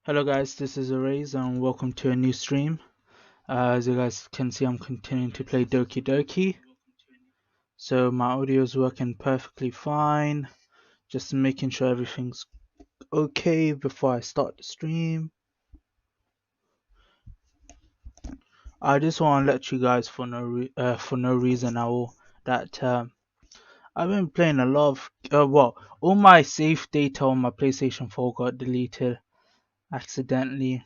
Hello guys, this is Araiz and welcome to a new stream. As you guys can see, I'm continuing to play Doki Doki. So my audio is working perfectly fine. Just making sure everything's okay before I start the stream. I just want to let you guys for no reason at all that I've been playing a lot of all my save data on my PlayStation 4 got deleted accidentally.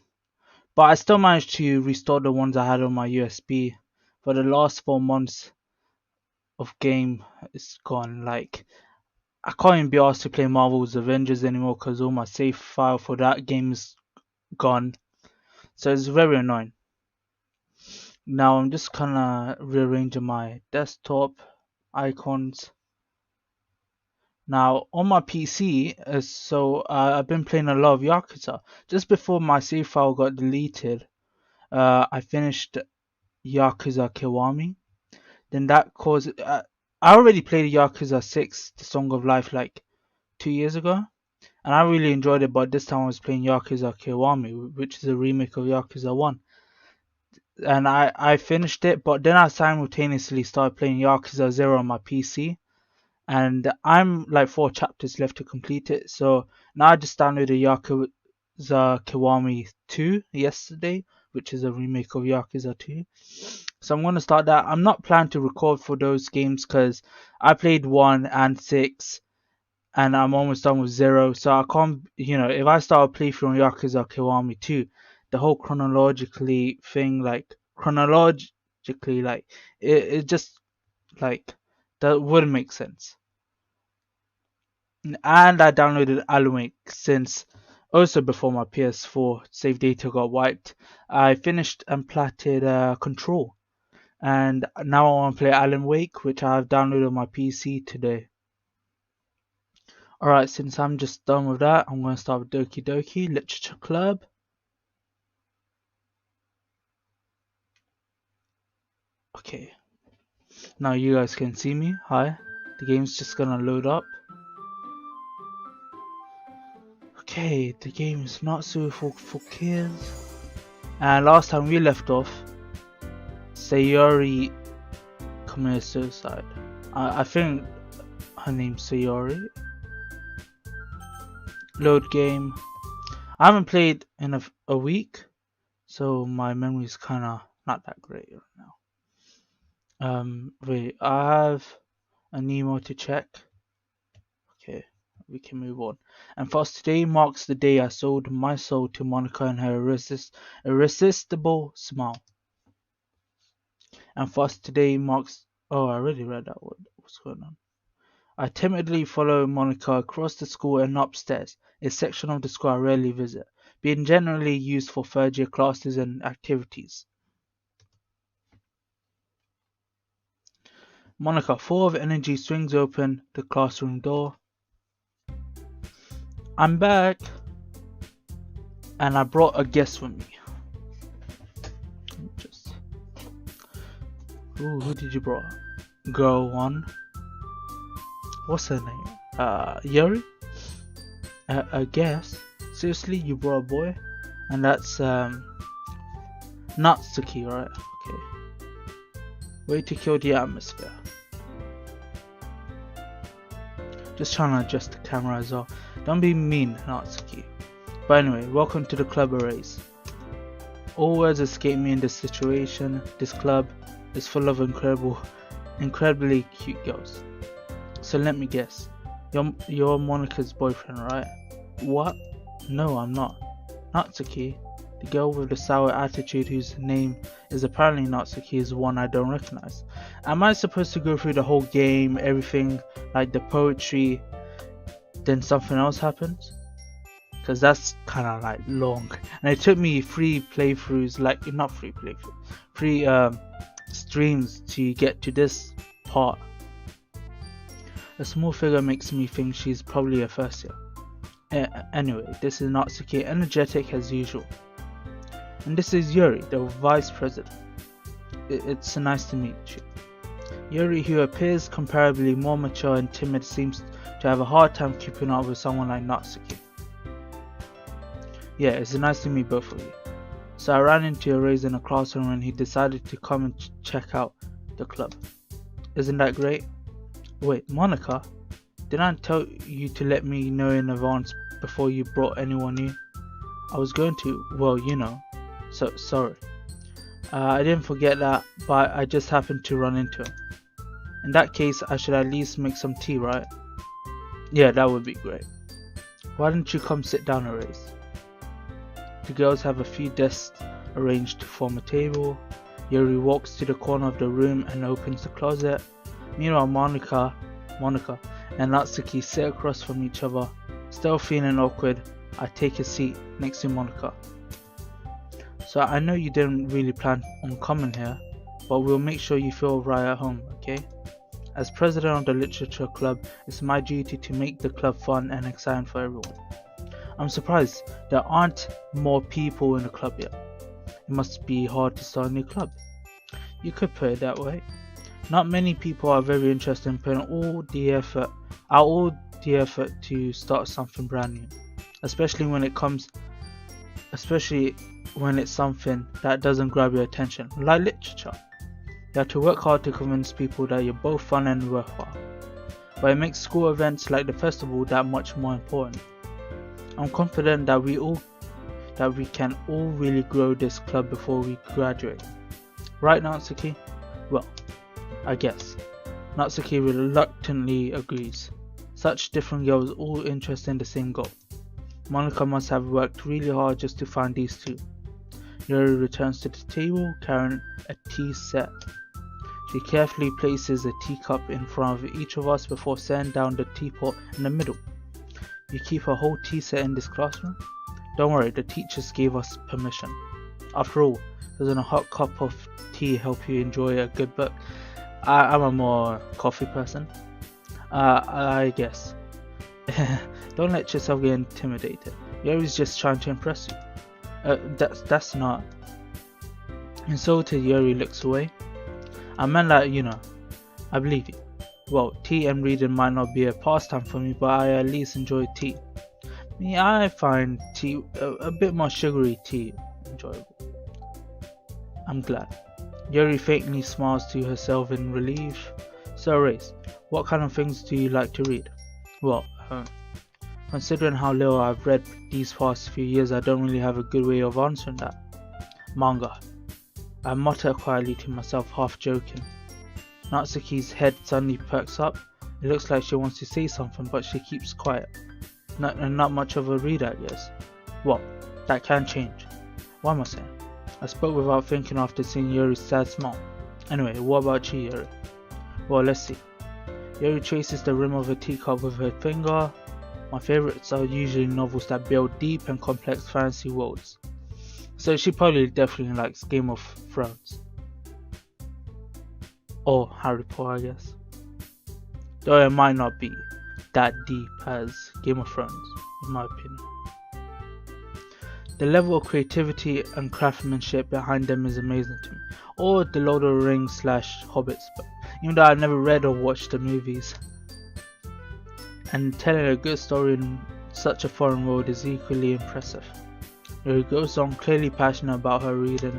But I still managed to restore the ones I had on my USB. For the last 4 months of game, it's gone. Like, I can't even be asked to play Marvel's Avengers anymore because all my save file for that game is gone. So it's very annoying. Now I'm just kind of rearranging my desktop icons. Now on my PC, I've been playing a lot of Yakuza. Just before my save file got deleted, I finished Yakuza Kiwami. Then that caused. I already played Yakuza 6, The Song of Life, like 2 years ago, and I really enjoyed it. But this time I was playing Yakuza Kiwami, which is a remake of Yakuza 1, and I finished it. But then I simultaneously started playing Yakuza 0 on my PC, and I'm like 4 chapters left to complete it. So now I just downloaded Yakuza Kiwami 2 yesterday, which is a remake of Yakuza 2. So I'm going to start that. I'm not planning to record for those games because I played 1 and 6 and I'm almost done with 0. So I can't, if I start a playthrough on Yakuza Kiwami 2, the whole chronologically, like, it just, like, that wouldn't make sense. And I downloaded Alan Wake since also before my PS4 save data got wiped. I finished and platted Control. And now I want to play Alan Wake, which I have downloaded on my PC today. Alright, since I'm just done with that, I'm going to start with Doki Doki Literature Club. Okay. Now you guys can see me. Hi. The game's just going to load up. Okay, the game is not suitable for kids. And last time we left off, Sayori committed suicide. I think her name's Sayori. Load game. I haven't played in a week, so my memory is kind of not that great right now. Wait, I have an email to check. Okay, we can move on. And first, today marks the day I sold my soul to Monica and her irresistible smile. And first, today marks. Oh, I already read that one. What's going on? I timidly follow Monica across the school and upstairs, a section of the school I rarely visit, being generally used for third-year classes and activities. Monica, full of energy, swings open the classroom door. I'm back, and I brought a guest with me. Ooh, who did you brought? Girl 1. What's her name? Yuri? I guess. Seriously, you brought a boy? And that's, Natsuki, right? Okay. Way to kill the atmosphere. Just trying to adjust the camera as well. Don't be mean, Natsuki. But anyway, welcome to the club Araiz. All words escape me in this situation. This club is full of incredibly cute girls. So let me guess. You're Monica's boyfriend, right? What? No, I'm not. Natsuki, the girl with the sour attitude whose name is apparently Natsuki, is one I don't recognize. Am I supposed to go through the whole game, everything, like the poetry, then something else happens? Because that's kind of like long. And it took me 3 playthroughs, like, not 3 playthroughs, 3 streams to get to this part. A small figure makes me think she's probably a first year. Anyway, this is Natsuki, energetic as usual. And this is Yuri, the vice president. It's nice to meet you. Yuri, who appears comparably more mature and timid, seems to have a hard time keeping up with someone like Natsuki. Yeah, it's nice to meet both of you. So I ran into Araiz in a classroom and he decided to come and check out the club. Isn't that great? Wait, Monica? Didn't I tell you to let me know in advance before you brought anyone new? I was going to, well, you know. So, sorry. I didn't forget that, but I just happened to run into him. In that case, I should at least make some tea, right? Yeah, that would be great. Why don't you come sit down, Araiz? The girls have a few desks arranged to form a table. Yuri walks to the corner of the room and opens the closet. Meanwhile, Monica and Natsuki sit across from each other. Still feeling awkward, I take a seat next to Monica. So I know you didn't really plan on coming here, but we'll make sure you feel right at home, okay? As president of the literature club, it's my duty to make the club fun and exciting for everyone. I'm surprised there aren't more people in the club yet. It must be hard to start a new club. You could put it that way. Not many people are very interested in putting all the effort to start something brand new, especially when it's something that doesn't grab your attention, like literature. You have to work hard to convince people that you're both fun and worthwhile, but it makes school events like the festival that much more important. I'm confident that we can all really grow this club before we graduate. Right, Natsuki? Well, I guess. Natsuki reluctantly agrees. Such different girls all interested in the same goal. Monica must have worked really hard just to find these two. Yuri returns to the table carrying a tea set. She carefully places a teacup in front of each of us before setting down the teapot in the middle. You keep a whole tea set in this classroom? Don't worry, the teachers gave us permission. After all, doesn't a hot cup of tea help you enjoy a good book? I'm a more coffee person. I guess. Don't let yourself get intimidated. Yuri's just trying to impress you. That's not. Insulted, Yuri looks away. I meant that, you know. I believe you. Well, tea and reading might not be a pastime for me, but I at least enjoy tea. I find tea, a bit more sugary tea, enjoyable. I'm glad. Yuri faintly smiles to herself in relief. So Araiz, what kind of things do you like to read? Well, considering how little I've read these past few years, I don't really have a good way of answering that. Manga. I mutter quietly to myself, half joking. Natsuki's head suddenly perks up. It looks like she wants to say something, but she keeps quiet. Not much of a reader, I guess. Well, that can change. What am I saying? I spoke without thinking after seeing Yuri's sad smile. Anyway, what about you, Yuri? Well, let's see. Yuri traces the rim of a teacup with her finger. My favorites are usually novels that build deep and complex fantasy worlds. So she probably definitely likes Game of Thrones. Or Harry Potter, I guess. Though it might not be that deep as Game of Thrones, in my opinion. The level of creativity and craftsmanship behind them is amazing to me. Or the Lord of the Rings / Hobbits book, even though I've never read or watched the movies. And telling a good story in such a foreign world is equally impressive. Yuri goes on, clearly passionate about her reading.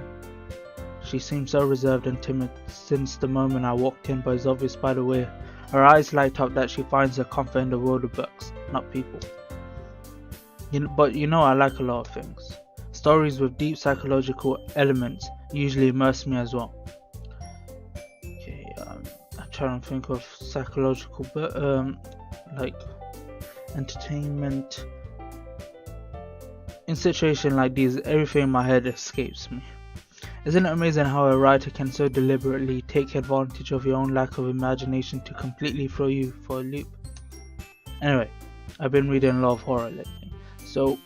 She seems so reserved and timid since the moment I walked in, but it's obvious by the way her eyes light up that she finds her comfort in the world of books, not people. But you know I like a lot of things. Stories with deep psychological elements usually immerse me as well. Okay, I'm trying to think of psychological, but like entertainment. In situations like these, everything in my head escapes me. Isn't it amazing how a writer can so deliberately take advantage of your own lack of imagination to completely throw you for a loop? Anyway, I've been reading a lot of horror lately. So,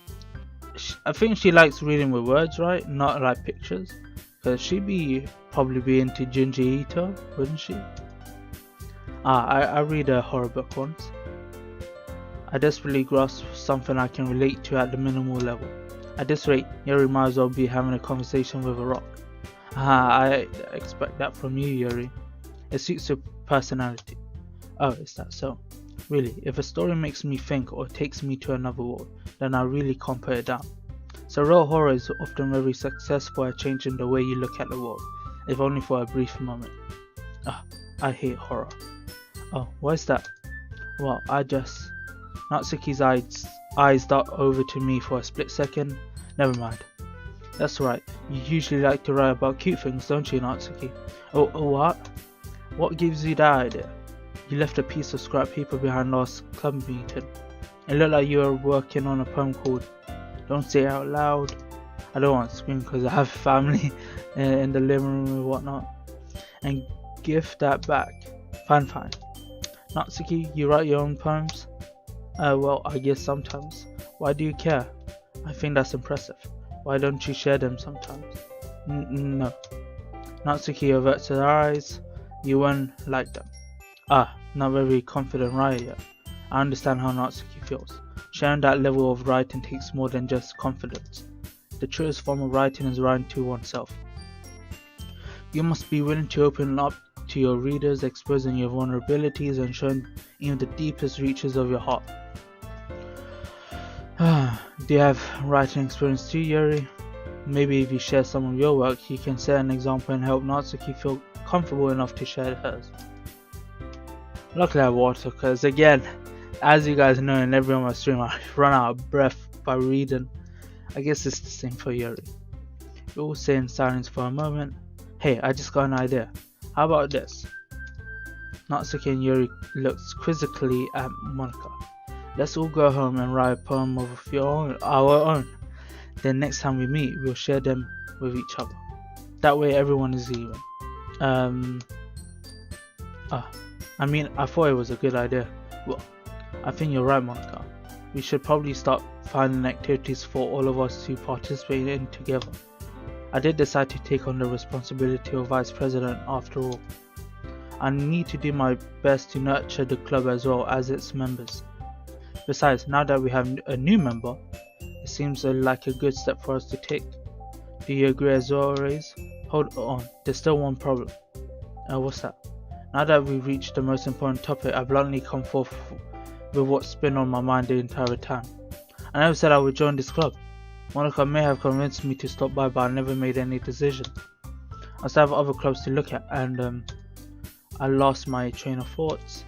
I think she likes reading with words, right? Not like pictures. Because she'd probably be into Junji Ito, wouldn't she? I read a horror book once. I desperately grasp something I can relate to at the minimal level. At this rate, Yuri might as well be having a conversation with a rock. I expect that from you, Yuri. It suits your personality. Oh, is that so? Really, if a story makes me think or takes me to another world, then I really can't put it down. So real horror is often very successful at changing the way you look at the world, if only for a brief moment. I hate horror. Oh, what's that? Well, Natsuki's eyes dart over to me for a split second. Never mind. That's right. You usually like to write about cute things, don't you, Natsuki? Oh, what? What gives you that idea? You left a piece of scrap paper behind last club meeting. It looked like you were working on a poem called Don't Say It Out Loud. I don't want to scream because I have family in the living room and whatnot. And give that back. Fine. Natsuki, you write your own poems? Well, I guess sometimes. Why do you care? I think that's impressive. Why don't you share them sometimes? No. Natsuki averts her eyes. You won't like them. Not very confident writer yet. I understand how Natsuki feels. Sharing that level of writing takes more than just confidence. The truest form of writing is writing to oneself. You must be willing to open up to your readers, exposing your vulnerabilities and showing even the deepest reaches of your heart. Do you have writing experience too, Yuri? Maybe if you share some of your work, you can set an example and help Natsuki feel comfortable enough to share hers. Luckily I have water, because again, as you guys know in every one of my stream, I run out of breath by reading. I guess it's the same for Yuri. We all stay in silence for a moment. Hey, I just got an idea. How about this? Natsuki and Yuri looks quizzically at Monika. Let's all go home and write a poem of our own. Then next time we meet, we'll share them with each other. That way everyone is even. I thought it was a good idea. Well, I think you're right, Monika. We should probably start finding activities for all of us to participate in together. I did decide to take on the responsibility of Vice President after all. I need to do my best to nurture the club as well as its members. Besides, now that we have a new member, it seems like a good step for us to take. Do you agree as well, Araiz? Hold on, there's still one problem. What's that? Now that we've reached the most important topic, I bluntly come forth with what's been on my mind the entire time. I never said I would join this club. Monika may have convinced me to stop by, but I never made any decision. I still have other clubs to look at, and I lost my train of thoughts.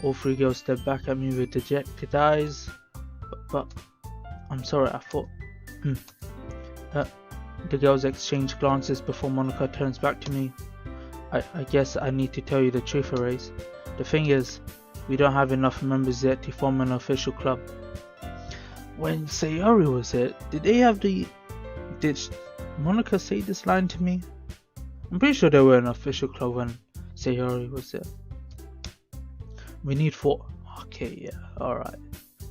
All three girls stared back at me with dejected eyes. But I'm sorry, I thought. The girls exchange glances before Monika turns back to me. I guess I need to tell you the truth, Araiz. The thing is, we don't have enough members yet to form an official club. When Sayori was here, did Monika say this line to me? I'm pretty sure they were an official club when Sayori was here. We need 4. Okay, yeah, alright.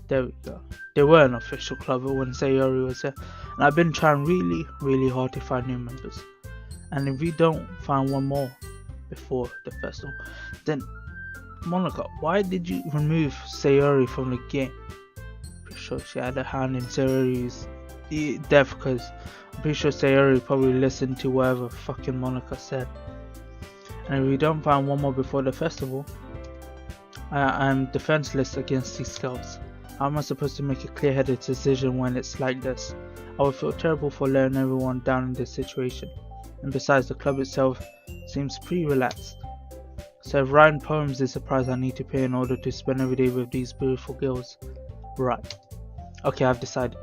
There we go. They were an official club when Sayori was here. And I've been trying really hard to find new members. And if we don't find one more before the festival, then Monika, why did you remove Sayori from the game? Pretty sure she had a hand in Sayori's death, because I'm pretty sure Sayori probably listened to whatever fucking Monika said. And if we don't find one more before the festival, I'm defenseless against these girls. How am I supposed to make a clear-headed decision when it's like this? I would feel terrible for letting everyone down in this situation. And besides, the club itself seems pretty relaxed. So if writing poems is a price I need to pay in order to spend every day with these beautiful girls, right. Okay, I've decided.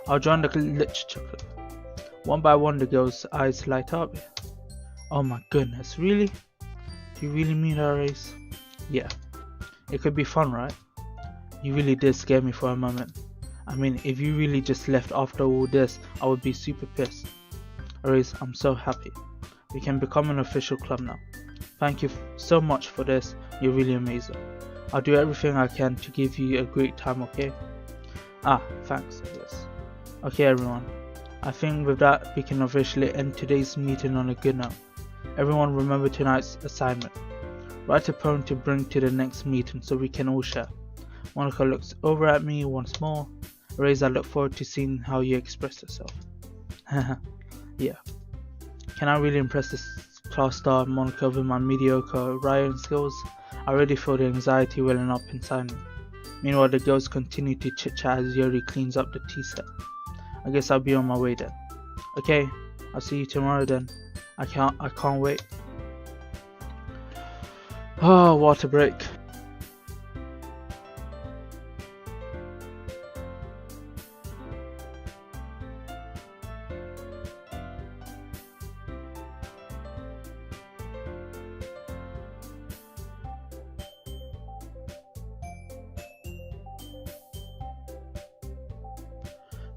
I'll join the literature club. One by one the girls' eyes light up. Oh my goodness, really? Do you really mean that, Araiz? Yeah. It could be fun, right? You really did scare me for a moment. I mean, if you really just left after all this, I would be super pissed. Araiz, I'm so happy. We can become an official club now. Thank you so much for this. You're really amazing. I'll do everything I can to give you a great time, okay? Thanks, yes. Okay everyone, I think with that we can officially end today's meeting on a good note. Everyone remember tonight's assignment. Write a poem to bring to the next meeting so we can all share. Monika looks over at me once more. Araiz, I look forward to seeing how you express yourself. Yeah. Can I really impress this class star Monika with my mediocre writing skills? I already feel the anxiety welling up inside me. Meanwhile, the girls continue to chit-chat as Yuri cleans up the tea set. I guess I'll be on my way then. Okay, I'll see you tomorrow then. I can't wait. Oh, water break.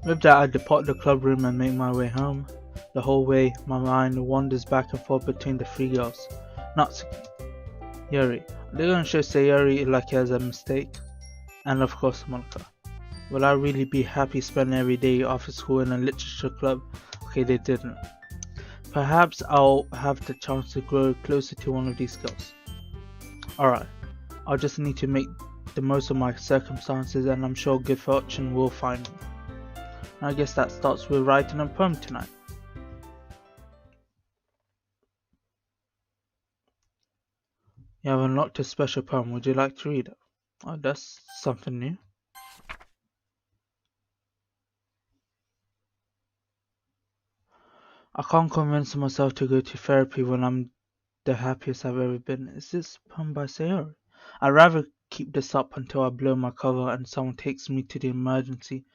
With that, I depart the club room and make my way home. The whole way, my mind wanders back and forth between the three girls. Natsuki, Yuri. They're going to say Yuri like he has a mistake. And of course Monika. Will I really be happy spending every day after school in a literature club? Okay, they didn't. Perhaps I'll have the chance to grow closer to one of these girls. Alright, I'll just need to make the most of my circumstances, and I'm sure good fortune will find me. I guess that starts with writing a poem tonight. You have unlocked a special poem. Would you like to read it? Oh, that's something new. I can't convince myself to go to therapy when I'm the happiest I've ever been. Is this poem by Sayori? I'd rather keep this up until I blow my cover and someone takes me to the emergency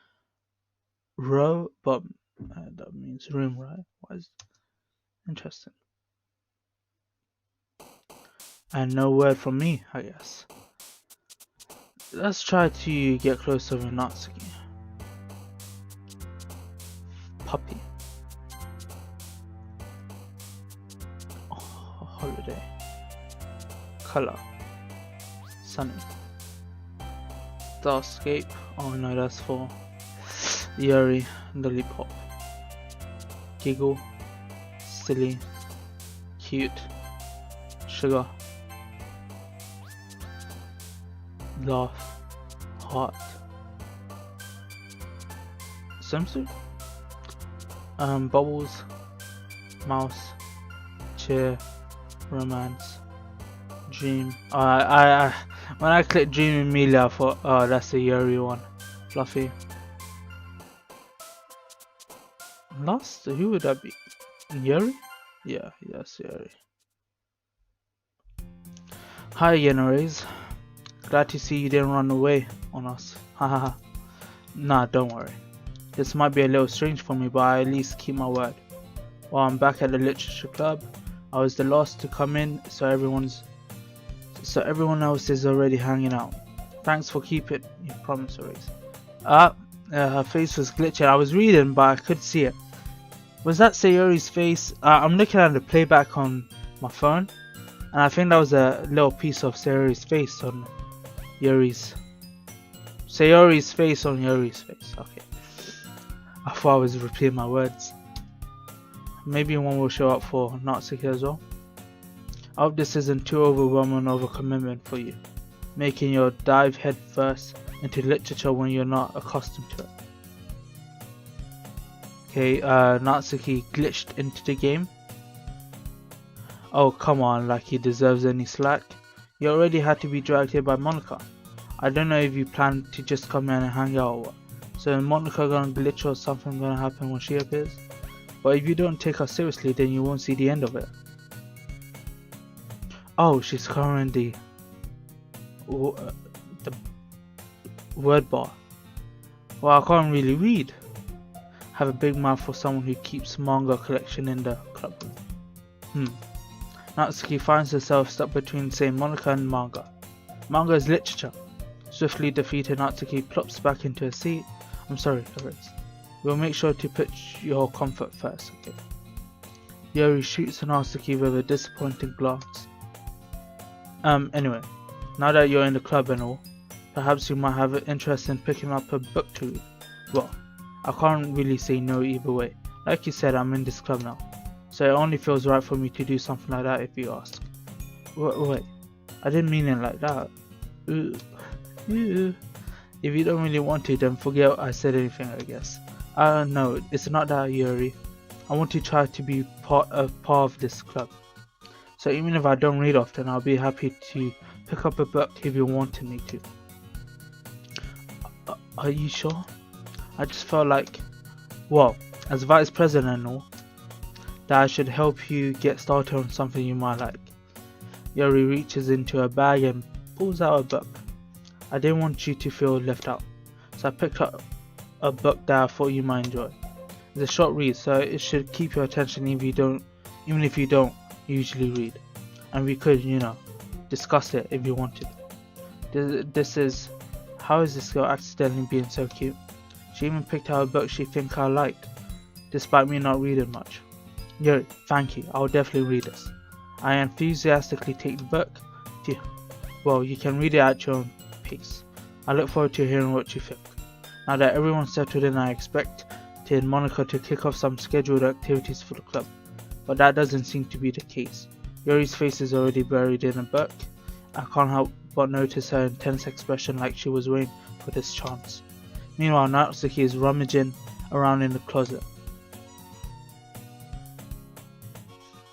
row, but that means room, right? Why is interesting? And no word from me, I guess. Let's try to get closer with Natsuki. Puppy. Oh, holiday. Color. Sunny. Starscape. Oh no, that's for Yuri. Lollipop. Giggle. Silly. Cute. Sugar. Laugh. Heart. Swimsuit. Bubbles. Mouse. Chair. Romance. Dream. When I clicked dream immediately I thought, oh, that's the Yuri one. Fluffy. Last? Who would that be? Yuri? Yeah, yes, Yuri. Hi again, Araiz. Glad to see you didn't run away on us. Hahaha. Nah, don't worry. This might be a little strange for me, but I at least keep my word. While I'm back at the literature club, I was the last to come in, so everyone else is already hanging out. Thanks for keeping your promise, Araiz. Her face was glitching. I was reading, but I couldn't see it. Was that Sayori's face? I'm looking at the playback on my phone, and I think that was a little piece of Sayori's face on Yuri's. Sayori's face on Yuri's face. Okay. I thought I was repeating my words. Maybe one will show up for Natsuki as well. I hope this isn't too overwhelming of a commitment for you, making your dive head first into literature when you're not accustomed to it. Okay, Natsuki glitched into the game. Oh, come on, like he deserves any slack. You already had to be dragged here by Monika. I don't know if you plan to just come in and hang out or what. So is Monika gonna glitch or something gonna happen when she appears? But if you don't take her seriously, then you won't see the end of it. Oh, she's covering the word bar. Well, I can't really read. Have a big mouth for someone who keeps manga collection in the club room. Natsuki finds herself stuck between saying Monika and manga. Manga is literature. Swiftly defeated, Natsuki plops back into her seat. I'm sorry, Araiz. We'll make sure to put your comfort first, okay? Yuri shoots Natsuki with a disappointing glance. Anyway, now that you're in the club and all, perhaps you might have an interest in picking up a book to read. Well, I can't really say no either way. Like you said, I'm in this club now, so it only feels right for me to do something like that if you ask. Wait, I didn't mean it like that. If you don't really want to, then forget I said anything, I guess. No, it's not that, Yuri. I want to try to be part of this club. So even if I don't read often, I'll be happy to pick up a book if you wanted me to. Are you sure? I just felt like Well, as vice president and all, that I should help you get started on something you might like. Yuri reaches into her bag and pulls out a book. I didn't want you to feel left out, so I picked up a book that I thought you might enjoy. It's a short read, so it should keep your attention even if you don't usually read. And we could, discuss it if you wanted. This is How is this girl accidentally being so cute? She even picked out a book she thinks I like, despite me not reading much. Yuri, thank you, I'll definitely read this. I enthusiastically take the book. Well, you can read it at your own pace. I look forward to hearing what you think. Now that everyone's settled in, I expected Monica to kick off some scheduled activities for the club, but that doesn't seem to be the case. Yuri's face is already buried in a book. I can't help but notice her intense expression, like she was waiting for this chance. Meanwhile, Natsuki is rummaging around in the closet.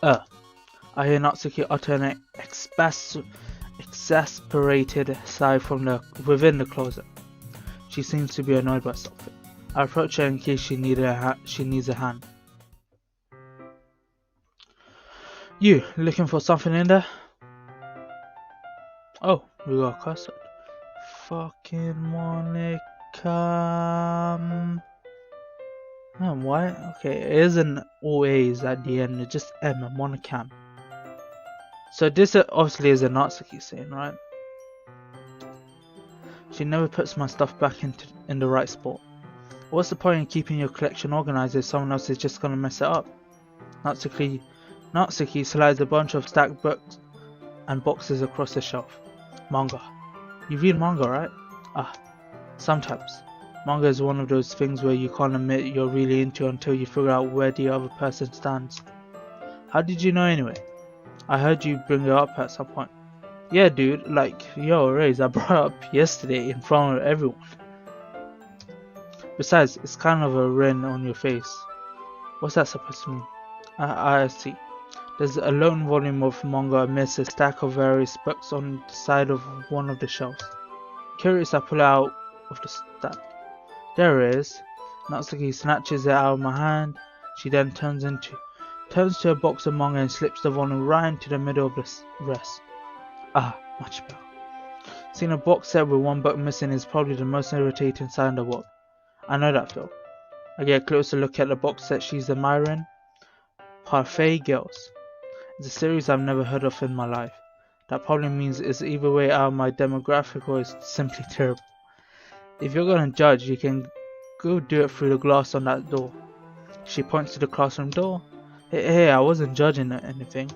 I hear Natsuki utter an exasperated sigh from within the closet. She seems to be annoyed by something. I approach her in case she needs a hand. You, looking for something in there? Oh, we got a custard. Fucking Monica. Why? Okay, it isn't all A's at the end, it's just M, Monica. So this obviously is a Natsuki saying, right? She never puts my stuff back in the right spot. What's the point in keeping your collection organized if someone else is just gonna mess it up? Natsuki slides a bunch of stacked books and boxes across the shelf. Manga. You read manga, right? Sometimes. Manga is one of those things where you can't admit you're really into until you figure out where the other person stands. How did you know anyway? I heard you bring it up at some point. Yeah, dude, Araiz, I brought it up yesterday in front of everyone. Besides, it's kind of a ring on your face. What's that supposed to mean? I see. There's a lone volume of manga amidst a stack of various books on the side of one of the shelves. Curious, I pull it out of the stack. There it is. Natsuki snatches it out of my hand. She then turns to a box of manga and slips the volume right into the middle of the rest. Much better. Seeing a box set with one book missing is probably the most irritating sign in the world. I know that feel. I get a closer look at the box set she's admiring. Parfait Girls. It's a series I've never heard of in my life. That probably means it's either way out of my demographic or it's simply terrible. If you're gonna judge, you can go do it through the glass on that door. She points to the classroom door. Hey, I wasn't judging anything.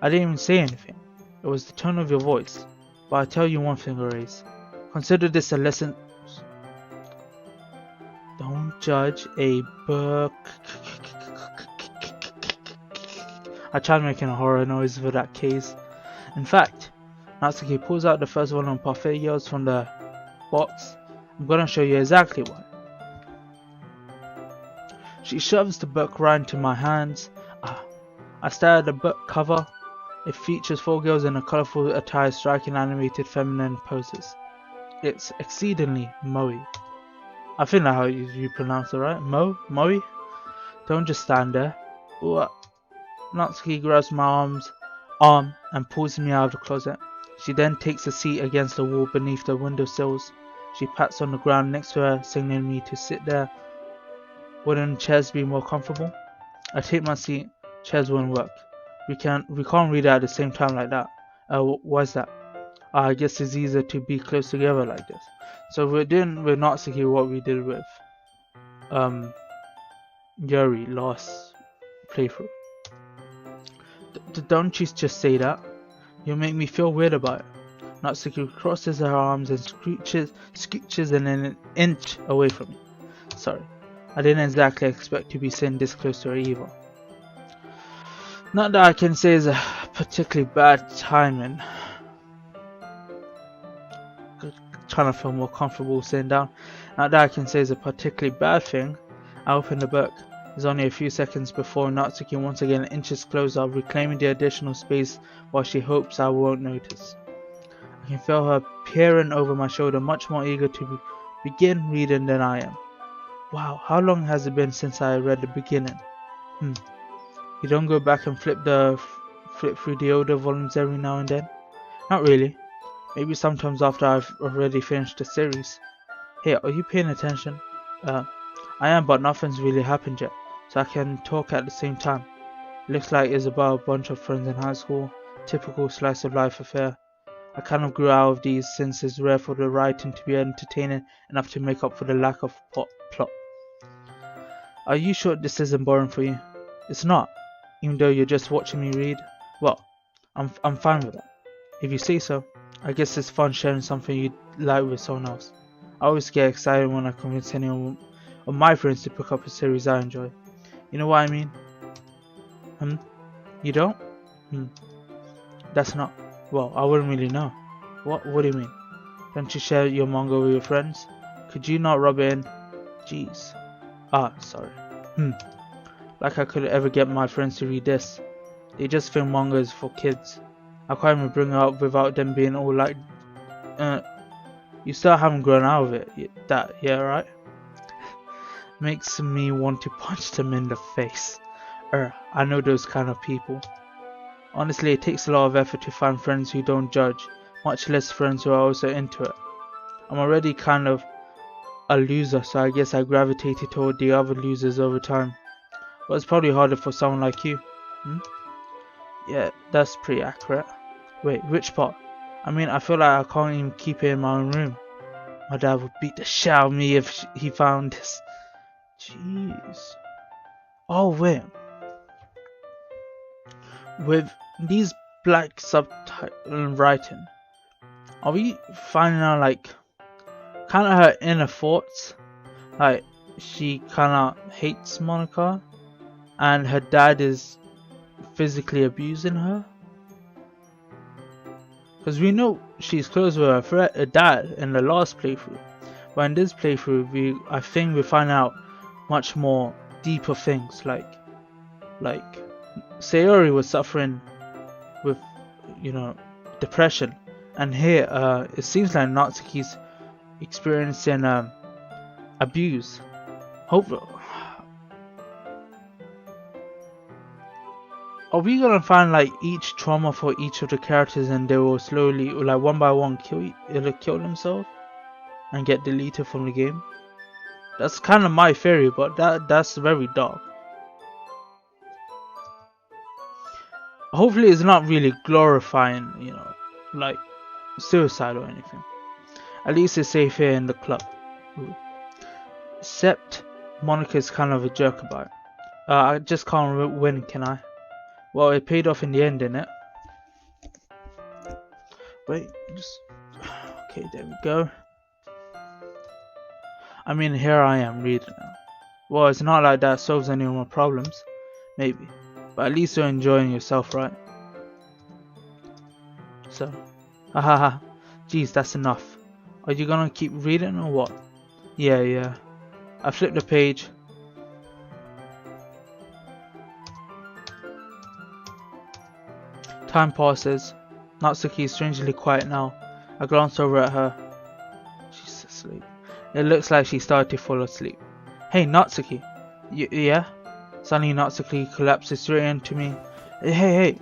I didn't even say anything. It was the tone of your voice. But I tell you one thing, Araiz. Consider this a lesson. Don't judge a book. I tried making a horror noise for that case. In fact, Natsuki pulls out the first one on Parfait Girls from the box. I'm gonna show you exactly why. She shoves the book right into my hands. I stare at the book cover. It features 4 girls in a colourful attire striking animated feminine poses. It's exceedingly moe. I think that's how you pronounce it, right? Moe? Don't just stand there. Ooh, Natsuki grabs my arm and pulls me out of the closet. She then takes a seat against the wall beneath the windowsills. She pats on the ground next to her, signaling me to sit there. Wouldn't chairs be more comfortable? I take my seat. Chairs won't work. We can't read it at the same time like that. Why's that? I guess it's easier to be close together like this. So we're doing with Natsuki what we did with Yuri last playthrough. Don't you just say that. You'll make me feel weird about it. Natsuki crosses her arms and scooches an inch away from me. Sorry, I didn't exactly expect to be sitting this close to her either. Not that I can say it's a particularly bad timing. Trying to feel more comfortable sitting down. Not that I can say it's a particularly bad thing. I open the book. It's only a few seconds before Natsuki once again inches closer, reclaiming the additional space while she hopes I won't notice. I can feel her peering over my shoulder, much more eager to begin reading than I am. Wow, how long has it been since I read the beginning? Hmm. You don't go back and flip through the older volumes every now and then? Not really. Maybe sometimes after I've already finished the series. Hey, are you paying attention? Uh, I am, but nothing's really happened yet, so I can talk at the same time. Looks like it's about a bunch of friends in high school, typical slice of life affair. I kind of grew out of these since it's rare for the writing to be entertaining enough to make up for the lack of plot. Are you sure this isn't boring for you? It's not, even though you're just watching me read. Well, I'm fine with that. If you say so. I guess it's fun sharing something you like with someone else. I always get excited when I convince anyone of my friends to pick up a series I enjoy. You know what I mean? Hmm? You don't? Hmm. That's not. Well, I wouldn't really know. What do you mean? Don't you share your manga with your friends? Could you not rub it in? Jeez. Ah, sorry. Hmm. Like I could ever get my friends to read this. They just think manga is for kids. I can't even bring it up without them being all like, you still haven't grown out of it. Yeah, right? Makes me want to punch them in the face. I know those kind of people. Honestly, it takes a lot of effort to find friends who don't judge, much less friends who are also into it. I'm already kind of a loser, so I guess I gravitated toward the other losers over time. But it's probably harder for someone like you. Hmm? Yeah, that's pretty accurate. Wait, which part? I mean, I feel like I can't even keep it in my own room. My dad would beat the shit out of me if he found this. Jeez. Oh, wait. With these black subtitle writing, are we finding out, like, kind of her inner thoughts? Like, she kind of hates Monica, and her dad is physically abusing her? Because we know she's close with her dad in the last playthrough. But in this playthrough, I think we find out much more deeper things, like Sayori was suffering with, depression, and here it seems like Natsuki's experiencing abuse. Hope Are we gonna find like each trauma for each of the characters, and they will slowly, like one by one, kill themselves and get deleted from the game? That's kind of my theory, but that's very dark. Hopefully, it's not really glorifying, like suicide or anything. At least it's safe here in the club. Except Monica's kind of a jerk about it. I just can't win, can I? Well, it paid off in the end, didn't it? Wait, just... Okay, there we go. I mean, here I am reading now. Well, it's not like that solves any of my problems. Maybe. But at least you're enjoying yourself, right? So... Hahaha. Jeez, that's enough. Are you gonna keep reading or what? Yeah. I flipped the page. Time passes. Natsuki is strangely quiet now. I glance over at her. She's asleep. It looks like she started to fall asleep. Hey, Natsuki. Yeah? Suddenly Natsuki collapses straight into me. Hey.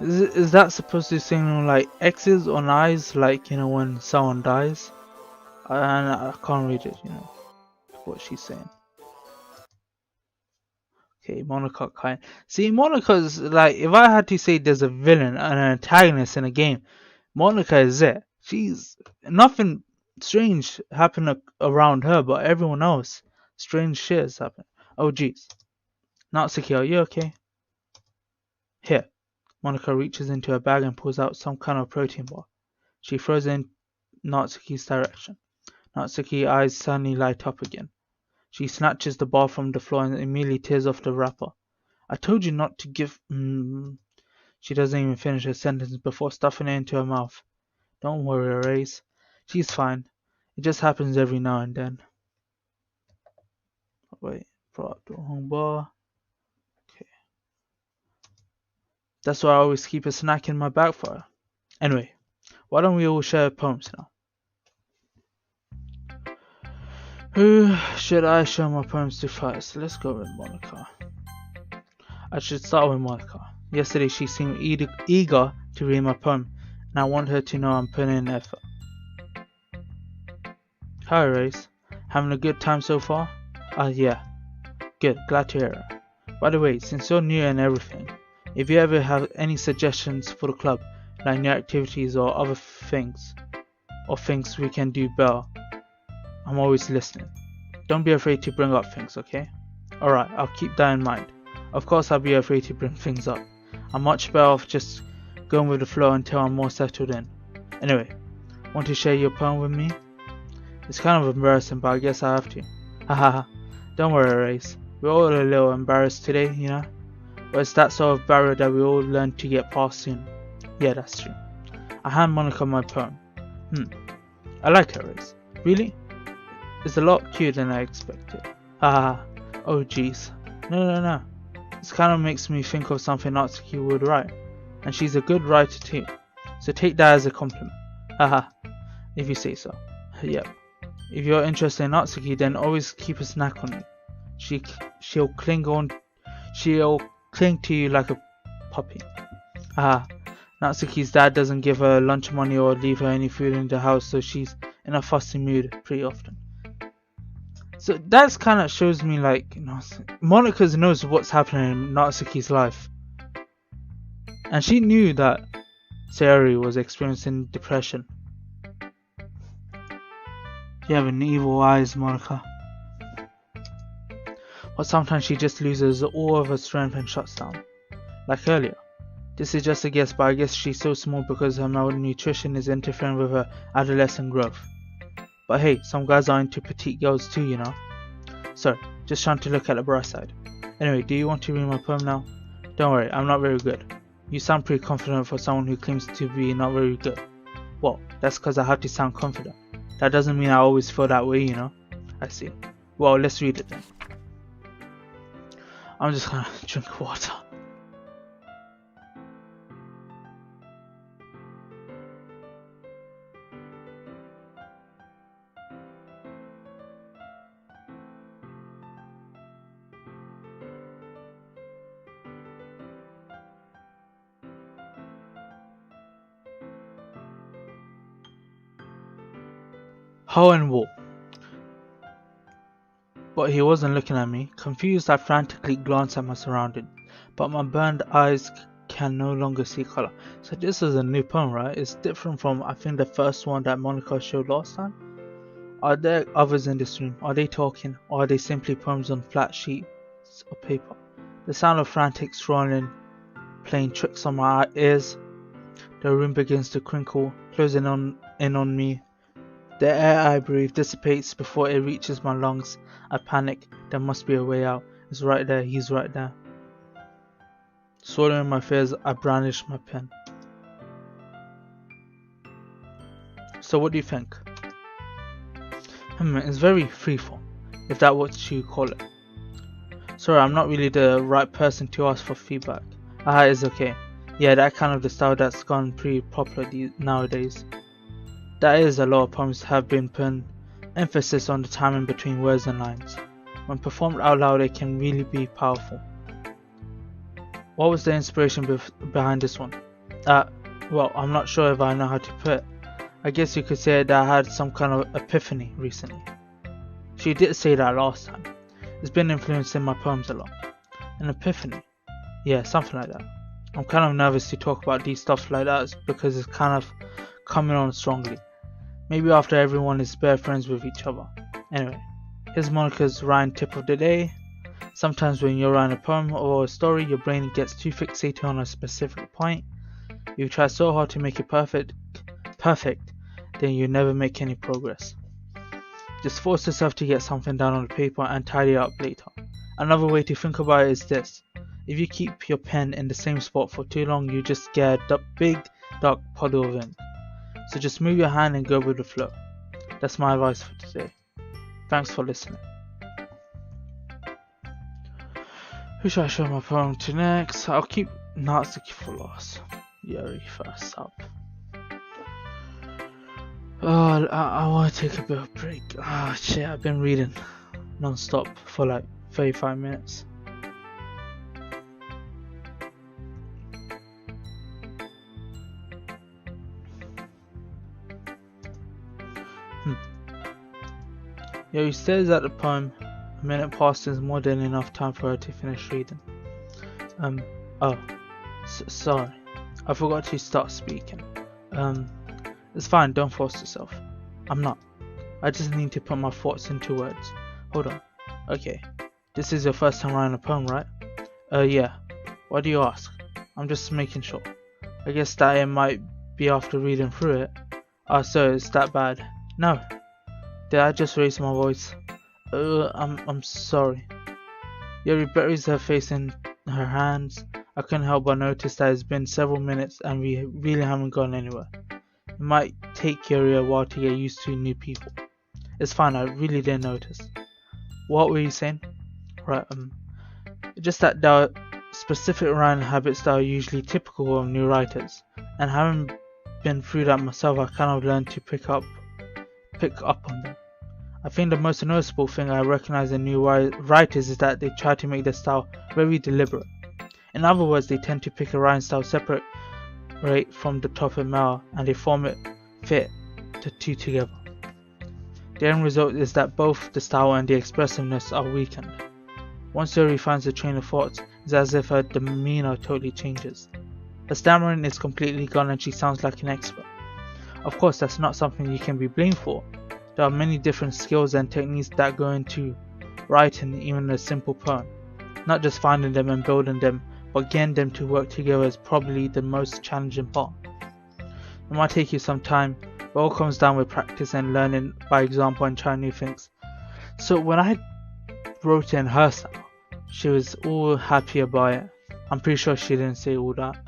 Is that supposed to signal like X's on eyes, like, when someone dies? I can't read it, what she's saying. Okay, Monica kind. See, Monica's like, if I had to say there's a villain and an antagonist in a game, Monica is it. She's nothing strange happened around her, but everyone else, strange shit has happened. Oh jeez. Natsuki, are you okay? Here. Monica reaches into her bag and pulls out some kind of protein bar. She throws it in Natsuki's direction. Natsuki's eyes suddenly light up again. She snatches the bar from the floor and immediately tears off the wrapper. I told you not to give... She doesn't even finish her sentence before stuffing it into her mouth. Don't worry, Araiz. She's fine. It just happens every now and then. Wait, brought the wrong bar. Okay. That's why I always keep a snack in my bag for her. Anyway, why don't we all share poems now? Who should I show my poems to first? Let's go with Monica. I should start with Monica. Yesterday she seemed eager to read my poem, and I want her to know I'm putting in effort. Hi Araiz, having a good time so far? Yeah, good, glad to hear it. By the way, since you're new and everything, if you ever have any suggestions for the club, like new activities or other things, or things we can do better, I'm always listening. Don't be afraid to bring up things, okay? Alright, I'll keep that in mind. Of course I'll be afraid to bring things up. I'm much better off just going with the flow until I'm more settled in. Anyway, want to share your poem with me? It's kind of embarrassing, but I guess I have to. Haha, don't worry Araiz. We're all a little embarrassed today, you know? But it's that sort of barrier that we all learn to get past soon. Yeah, that's true. I hand Monica my poem. I like her, Araiz. Really? It's a lot cuter than I expected. Haha, oh jeez. No. This kind of makes me think of something Natsuki would write. And she's a good writer too. So take that as a compliment. Haha, if you say so. Yep. If you're interested in Natsuki, then always keep a snack on you. She'll cling to you like a puppy. Natsuki's dad doesn't give her lunch money or leave her any food in the house, so she's in a fussy mood pretty often. So that's kind of shows me like, you know, Monica knows what's happening in Natsuki's life. And she knew that Sayori was experiencing depression. You have an evil eyes, Monica. But sometimes she just loses all of her strength and shuts down. Like earlier. This is just a guess, but I guess she's so small because her malnutrition is interfering with her adolescent growth. But hey, some guys are into petite girls too, you know. So, just trying to look at the bright side. Anyway, do you want to read my poem now? Don't worry, I'm not very good. You sound pretty confident for someone who claims to be not very good. Well, that's because I have to sound confident. That doesn't mean I always feel that way, you know. I see. Well, let's read it then. I'm just gonna drink water. Hoe and wool. But he wasn't looking at me. Confused, I frantically glanced at my surroundings, but my burned eyes can no longer see color. So this is a new poem, right? It's different from, I think, the first one that Monica showed last time. Are there others in this room? Are they talking? Or are they simply poems on flat sheets of paper? The sound of frantic scrolling playing tricks on my ears. The room begins to crinkle, closing in on me. The air I breathe dissipates before it reaches my lungs. I panic. There must be a way out. It's right there. He's right there. Swallowing my fears, I brandish my pen. So what do you think? It's very freeform, if that's what you call it. Sorry, I'm not really the right person to ask for feedback. It's okay. Yeah, that kind of the style that's gone pretty popular nowadays. That is, a lot of poems have been putting emphasis on the timing between words and lines. When performed out loud, it can really be powerful. What was the inspiration behind this one? Well, I'm not sure if I know how to put it. I guess you could say that I had some kind of epiphany recently. She did say that last time. It's been influencing my poems a lot. An epiphany? Yeah, something like that. I'm kind of nervous to talk about these stuff like that because it's kind of coming on strongly. Maybe after everyone is bare friends with each other. Anyway, here's Monica's rhyme tip of the day. Sometimes when you're writing a poem or a story, your brain gets too fixated on a specific point. You try so hard to make it perfect, then you never make any progress. Just force yourself to get something down on the paper and tidy it up later. Another way to think about it is this. If you keep your pen in the same spot for too long, you just get a big dark puddle of ink. So just move your hand and go with the flow. That's my advice for today. Thanks for listening. Who should I show my poem to next? I'll keep Natsuki for loss. Yuri first up. Oh, I want to take a bit of a break. Ah, shit, I've been reading non-stop for like 35 minutes. Yuri stares at the poem. A minute passed is more than enough time for her to finish reading. Sorry. I forgot to start speaking. It's fine, don't force yourself. I'm not. I just need to put my thoughts into words. Hold on. Okay. This is your first time writing a poem, right? Yeah. Why do you ask? I'm just making sure. I guess that it might be after reading through it. So it's that bad. No. Did I just raise my voice? I'm sorry. Yuri buries her face in her hands. I couldn't help but notice that it's been several minutes and we really haven't gone anywhere. It might take Yuri a while to get used to new people. It's fine, I really didn't notice. What were you saying? Right, just that there are specific writing habits that are usually typical of new writers, and having been through that myself, I kind of learned to pick up on them. I think the most noticeable thing I recognize in new writers is that they try to make their style very deliberate. In other words, they tend to pick a writing style separate from the topic matter, and they form it fit the two together. The end result is that both the style and the expressiveness are weakened. Once Yuri finds a train of thoughts, it's as if her demeanor totally changes. Her stammering is completely gone and she sounds like an expert. Of course, that's not something you can be blamed for. There are many different skills and techniques that go into writing even a simple poem. Not just finding them and building them, but getting them to work together is probably the most challenging part. It might take you some time, but it all comes down with practice and learning by example and trying new things. So when I wrote in her style, she was all happy about it. I'm pretty sure she didn't say all that.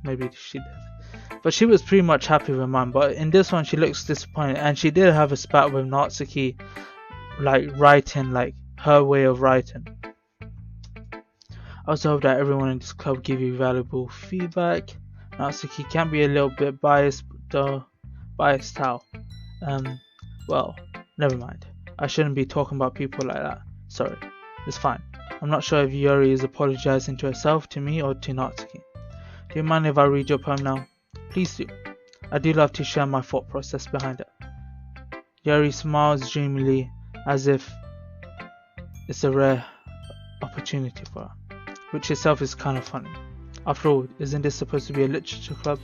Maybe she did. But she was pretty much happy with mine. But in this one she looks disappointed, and she did have a spat with Natsuki, like writing, like her way of writing. I also hope that everyone in this club give you valuable feedback. Natsuki can be a little bit biased, though. Biased how? Well, never mind. I shouldn't be talking about people like that. Sorry. It's fine. I'm not sure if Yuri is apologizing to herself, to me, or to Natsuki. Do you mind if I read your poem now? Please do. I do love to share my thought process behind it. Yuri smiles dreamily, as if it's a rare opportunity for her, which itself is kind of funny. After all, isn't this supposed to be a literature club?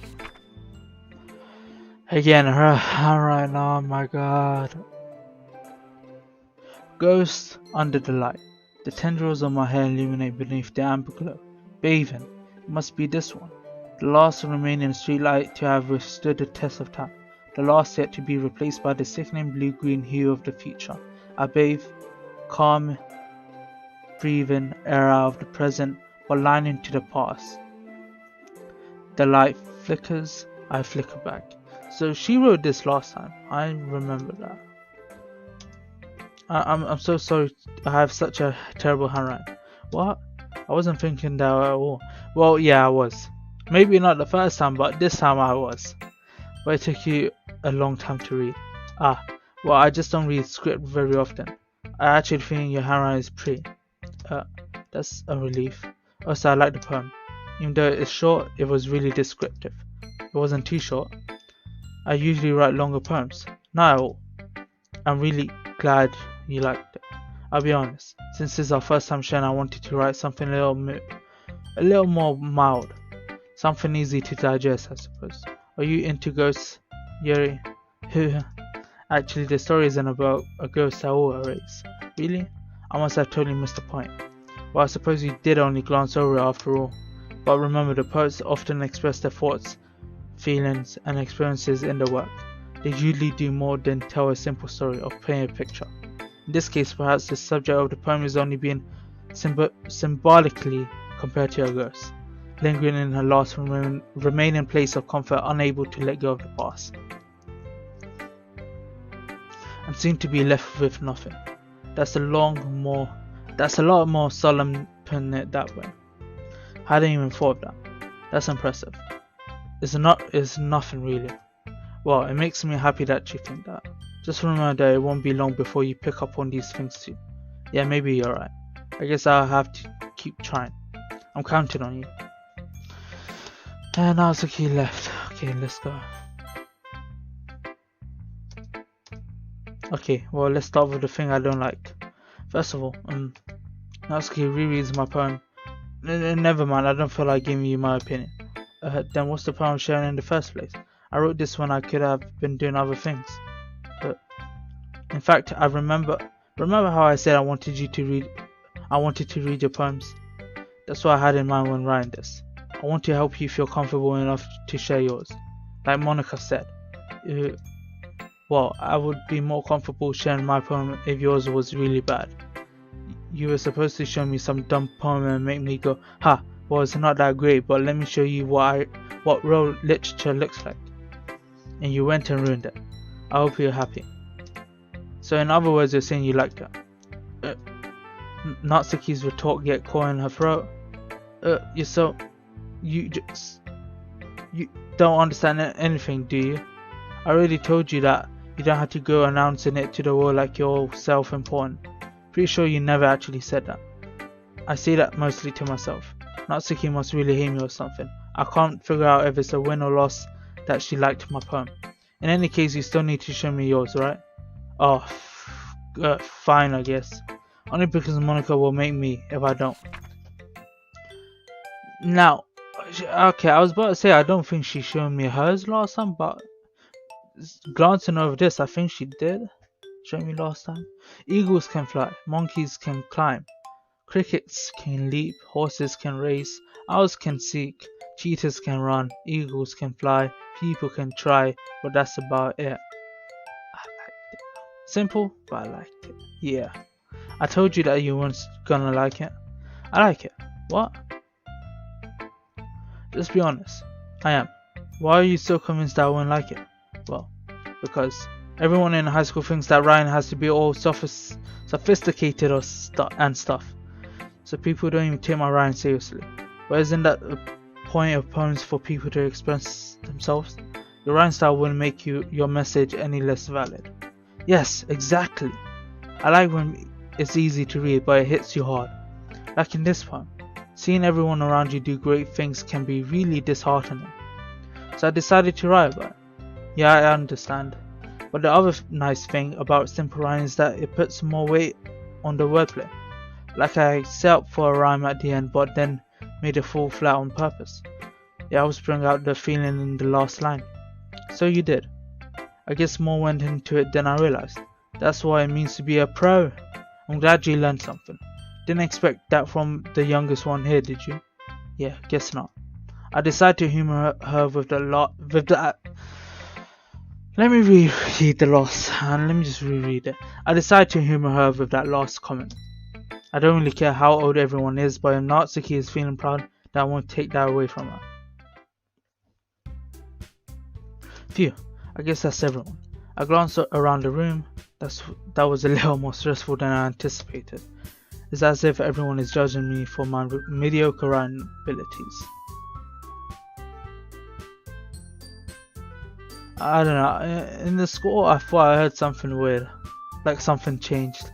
Again, alright, oh my god. Ghost under the light. The tendrils of my hair illuminate beneath the amber glow. Bathing. It must be this one. The last remaining streetlight to have withstood the test of time. The last yet to be replaced by the sickening blue-green hue of the future. I bathe, calm, breathing air out of the present, while lying into the past. The light flickers, I flicker back. So she wrote this last time. I remember that. I'm so sorry. I have such a terrible handwriting. What? I wasn't thinking that at all. Well, yeah, I was. Maybe not the first time, but this time I was. But it took you a long time to read. Well, I just don't read script very often. I actually think your handwriting is pretty. That's a relief. Also, I like the poem. Even though it's short, it was really descriptive. It wasn't too short. I usually write longer poems. Not at all. I'm really glad you liked it. I'll be honest. Since this is our first time sharing, I wanted to write something a little more mild. Something easy to digest, I suppose. Are you into ghosts, Yuri? Actually, the story isn't about a ghost at all, Araiz. Really? I must have totally missed the point. Well, I suppose you did only glance over it after all. But remember, the poets often express their thoughts, feelings, and experiences in their work. They usually do more than tell a simple story or paint a picture. In this case, perhaps the subject of the poem is only being symbolically compared to a ghost, lingering in her last remaining place of comfort, unable to let go of the past, and seem to be left with nothing. That's a lot more solemn putting it that way. I hadn't even thought of that. That's impressive. It's nothing really. Well, it makes me happy that you think that. Just remember that it won't be long before you pick up on these things too. Yeah, maybe you're right. I guess I'll have to keep trying. I'm counting on you. And now Natsuki left. Okay, let's go. Okay, well, let's start with the thing I don't like. First of all, Natsuki rereads my poem. Never mind, I don't feel like giving you my opinion. Then what's the point of sharing in the first place? I wrote this when I could have been doing other things. In fact, I remember how I said I wanted to read your poems. That's what I had in mind when writing this. I want to help you feel comfortable enough to share yours. Like Monica said. Well, I would be more comfortable sharing my poem if yours was really bad. You were supposed to show me some dumb poem and make me go, ha, well, it's not that great, but let me show you what real literature looks like. And you went and ruined it. I hope you're happy. So in other words, you're saying you liked it. Natsuki's retort get caught in her throat. You don't understand anything, do you? I already told you that you don't have to go announcing it to the world like you're all self-important. Pretty sure you never actually said that. I say that mostly to myself. Natsuki must really hate me or something. I can't figure out if it's a win or loss that she liked my poem. In any case, you still need to show me yours, right? Oh, fine, I guess. Only because Monica will make me if I don't. Now, okay, I was about to say I don't think she showed me hers last time, but glancing over this, I think she did show me last time. Eagles can fly, monkeys can climb, crickets can leap, horses can race, owls can seek, cheetahs can run, eagles can fly, people can try, but that's about it. I liked it. Simple, but I liked it. Yeah. I told you that you weren't gonna like it. I like it. What? Just be honest. I am. Why are you so convinced that I won't like it? Well, because everyone in high school thinks that Ryan has to be all sophisticated and stuff. So people don't even take my Ryan seriously. But isn't that the point of poems, for people to express themselves? Your Ryan style wouldn't make your message any less valid. Yes, exactly. I like when it's easy to read, but it hits you hard. Like in this poem. Seeing everyone around you do great things can be really disheartening. So I decided to write about it. Yeah, I understand. But the other nice thing about simple rhyme is that it puts more weight on the wordplay. Like I set up for a rhyme at the end, but then made it fall flat on purpose. Yeah, I was bringing out the feeling in the last line. So you did. I guess more went into it than I realized. That's what it means to be a pro. I'm glad you learned something. Didn't expect that from the youngest one here, did you? Yeah, guess not. I decided to humor her with the let me reread the last, and let me just reread it. I decided to humor her with that last comment. I don't really care how old everyone is, but if Natsuki is feeling proud, then I won't take that away from her. Phew, I guess that's everyone. I glanced around the room. That was a little more stressful than I anticipated. It's as if everyone is judging me for my mediocre writing abilities. I don't know, in the school I thought I heard something weird, like something changed.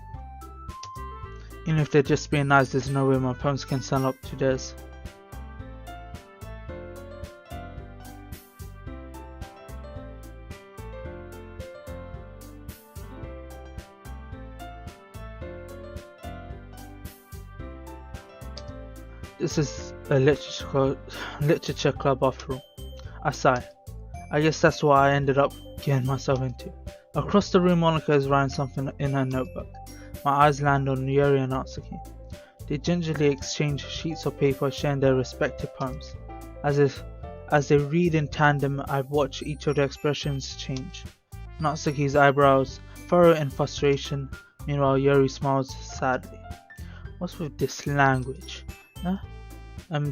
Even if they're just being nice, there's no way my poems can stand up to theirs. This is a literature club after all. I sigh. I guess that's what I ended up getting myself into. Across the room, Monica is writing something in her notebook. My eyes land on Yuri and Natsuki. They gingerly exchange sheets of paper, sharing their respective poems. As they read in tandem, I watch each of their expressions change. Natsuki's eyebrows furrow in frustration, meanwhile Yuri smiles sadly. What's with this language? Huh?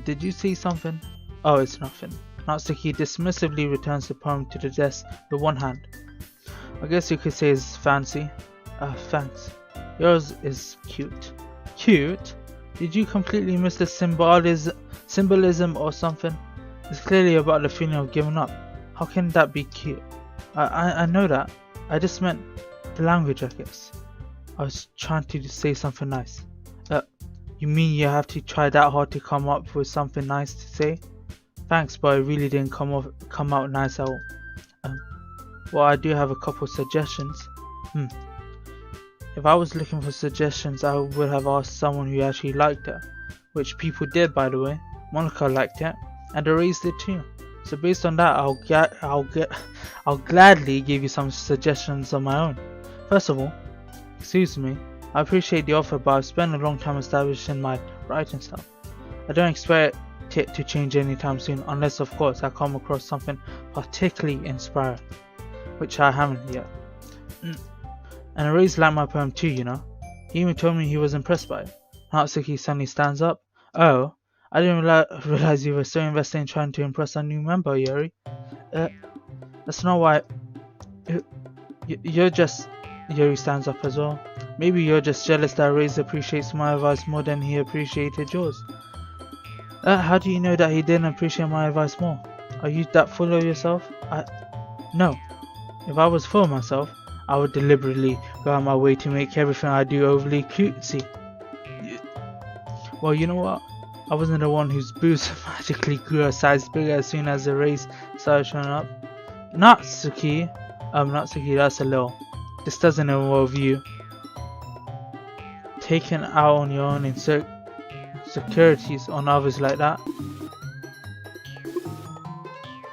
Did you see something? Oh, it's nothing. Natsuki dismissively returns the poem to the desk with one hand. I guess you could say it's fancy. Thanks. Yours is cute. Cute? Did you completely miss the symbolism or something. It's clearly about the feeling of giving up. How can that be cute? I know that. I just meant the language, I guess. I was trying to say something nice. You mean you have to try that hard to come up with something nice to say? Thanks, but it really didn't come out nice at all. Well, I do have a couple suggestions. If I was looking for suggestions, I would have asked someone who actually liked it, which people did, by the way. Monica liked it, and Araiz did too. So based on that, I'll gladly give you some suggestions of my own. First of all, excuse me, I appreciate the offer, but I've spent a long time establishing my writing style. I don't expect it to change anytime soon, unless of course I come across something particularly inspiring, which I haven't yet. And Araiz liked my poem too, you know. He even told me he was impressed by it. Natsuki suddenly stands up. Oh, I didn't realize you were so invested in trying to impress a new member, Yuri. That's not why. You're just... Yuri stands up as well. Maybe you're just jealous that Araiz appreciates my advice more than he appreciated yours. How do you know that he didn't appreciate my advice more? Are you that full of yourself? No. If I was full of myself, I would deliberately go out my way to make everything I do overly cutesy. Well, you know what? I wasn't the one whose boobs magically grew a size bigger as soon as the race started showing up. Natsuki, that's a little. This doesn't involve you taking out on your own insecurities on others like that.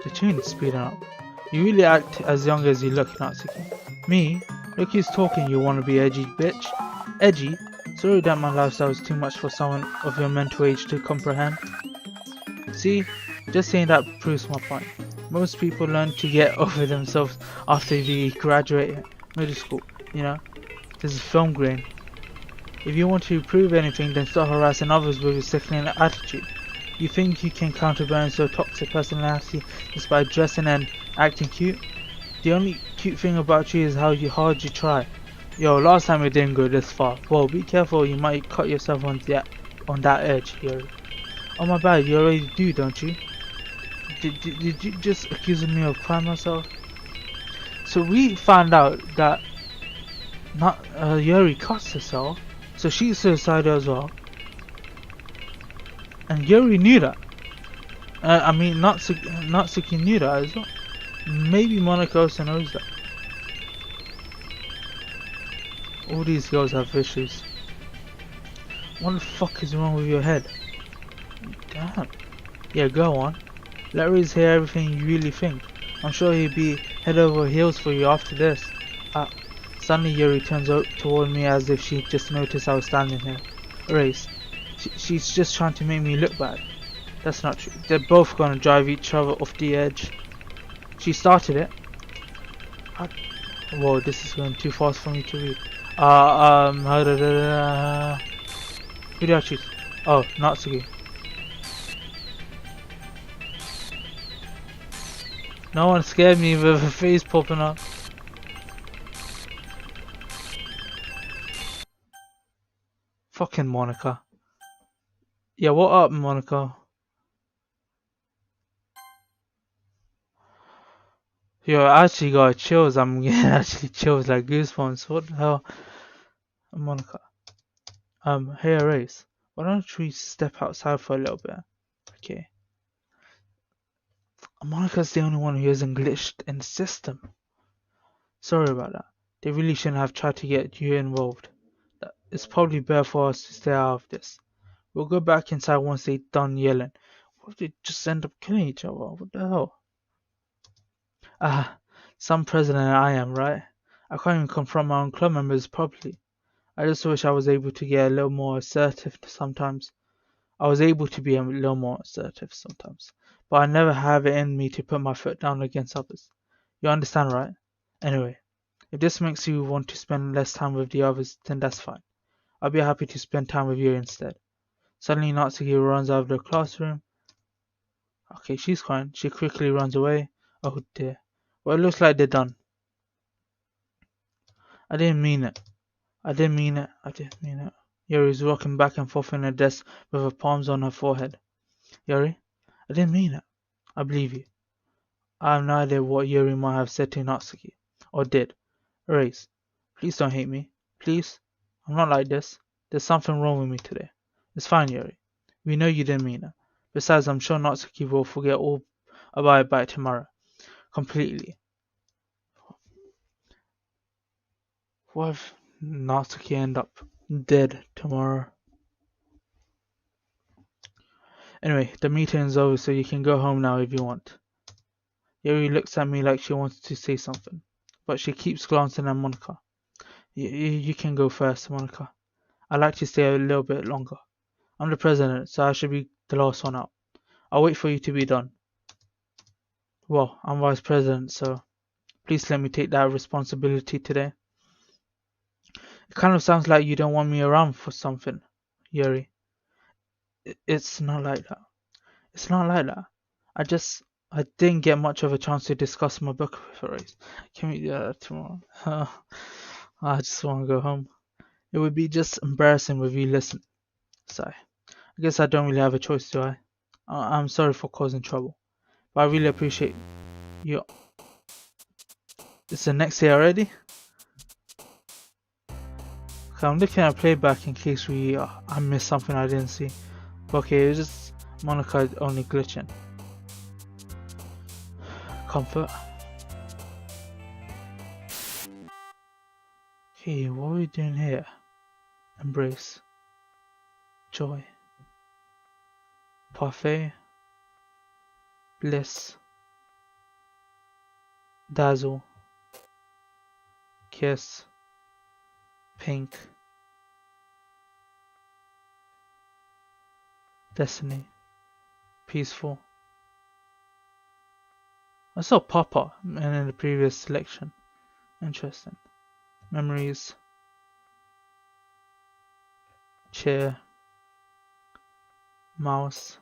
The tune is speeding up. You really act as young as you look, Natsuki. Me? Look who's talking, you wanna be edgy bitch. Edgy? Sorry that my lifestyle is too much for someone of your mental age to comprehend. See, just saying that proves my point. Most people learn to get over themselves after they graduate middle school, you know? This is film grain. If you want to prove anything, then start harassing others with a sickening attitude. You think you can counterbalance your toxic personality just by dressing and acting cute? The only cute thing about you is how hard you try. Yo, last time it didn't go this far. Whoa, be careful, you might cut yourself on that edge here. Oh my bad, you already do, don't you? Did you just accuse me of crying myself? So we found out that Yuri cuts herself, so she's suicidal as well. And Yuri knew that. Natsuki knew that as well. Maybe Monica also knows that. All these girls have issues. What the fuck is wrong with your head? Damn. Yeah, go on. Let Araiz hear everything you really think. I'm sure he'd be head over heels for you after this. Suddenly Yuri turns toward me as if she just noticed I was standing here. Araiz, she's just trying to make me look bad. That's not true. They're both gonna drive each other off the edge. She started it. Whoa, this is going too fast for me to read. Who did I choose? Oh, Natsuki. No one scared me with a face popping up. Fucking Monica. Yeah, what up, Monica? Yo, I actually got chills. I'm getting actually chills, like goosebumps. What the hell? Monica. Hey Araiz, why don't we step outside for a little bit? Okay. Monica's the only one who isn't glitched in the system. Sorry about that. They really shouldn't have tried to get you involved. It's probably better for us to stay out of this. We'll go back inside once they're done yelling. What if they just end up killing each other? What the hell? Some president I am, right? I can't even confront my own club members properly. I just wish I was able to get a little more assertive sometimes. But I never have it in me to put my foot down against others. You understand, right? Anyway, if this makes you want to spend less time with the others, then that's fine. I'll be happy to spend time with you instead. Suddenly Natsuki runs out of the classroom. Okay, she's crying. She quickly runs away. Oh dear. Well, it looks like they're done. I didn't mean it. Yuri's rocking back and forth in her desk with her palms on her forehead. Yuri, I didn't mean it. I believe you. I have no idea what Yuri might have said to Natsuki. Or did. Araiz, please don't hate me. Please? I'm not like this. There's something wrong with me today. It's fine, Yuri. We know you didn't mean it. Besides, I'm sure Natsuki will forget all about it by tomorrow. Completely. What if Natsuki end up dead tomorrow? Anyway, the meeting is over, so you can go home now if you want. Yuri looks at me like she wants to say something, but she keeps glancing at Monica. You can go first, Monica. I'd like to stay a little bit longer. I'm the president, so I should be the last one out. I'll wait for you to be done. Well, I'm vice president, so please let me take that responsibility today. It kind of sounds like you don't want me around for something, Yuri. It's not like that. It's not like that. I didn't get much of a chance to discuss my book with Araiz. Can we do that tomorrow? I just want to go home. It would be just embarrassing with you listening. Sigh. I guess I don't really have a choice, do I? I'm sorry for causing trouble, but I really appreciate you. It's the next day already? Okay, I'm looking at playback in case I missed something I didn't see. Okay, it's just Monica only glitching. Comfort. Okay, what are we doing here? Embrace. Joy. Parfait. Bliss. Dazzle. Kiss. Pink. Destiny. Peaceful. I saw Papa in the previous selection. Interesting. Memories. Chair. Mouse.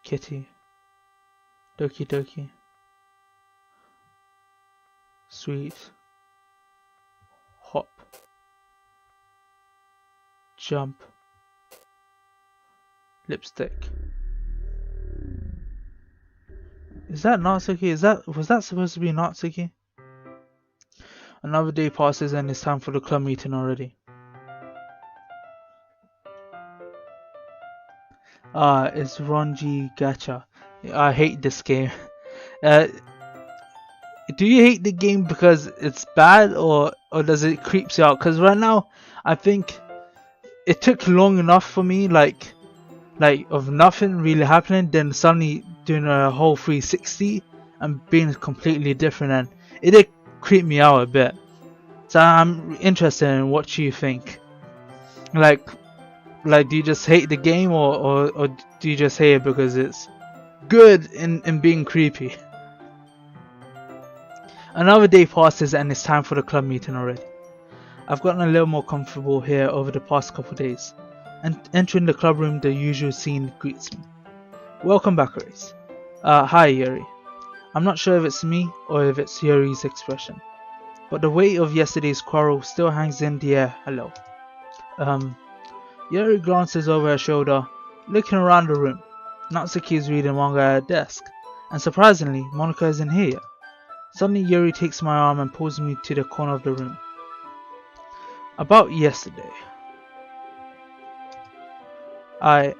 Kitty. Doki Doki. Sweet. Hop. Jump. Lipstick. Is that Natsuki? Was that supposed to be Natsuki? Another day passes and it's time for the club meeting already. It's Ronji Gacha. I hate this game. Do you hate the game because it's bad or does it creeps you out? Because right now I think it took long enough for me, like of nothing really happening, then suddenly doing a whole 360 and being completely different, and it did creep me out a bit. So I'm interested in what you think. Like do you just hate the game or do you just hate it because it's good in being creepy? Another day passes and it's time for the club meeting already. I've gotten a little more comfortable here over the past couple days, and entering the club room the usual scene greets me. Welcome back, Araiz. Hi Yuri. I'm not sure if it's me or if it's Yuri's expression, but the weight of yesterday's quarrel still hangs in the air. Hello. Yuri glances over her shoulder, looking around the room. Natsuki is reading manga at her desk, and surprisingly, Monica isn't here yet. Suddenly Yuri takes my arm and pulls me to the corner of the room. About yesterday. I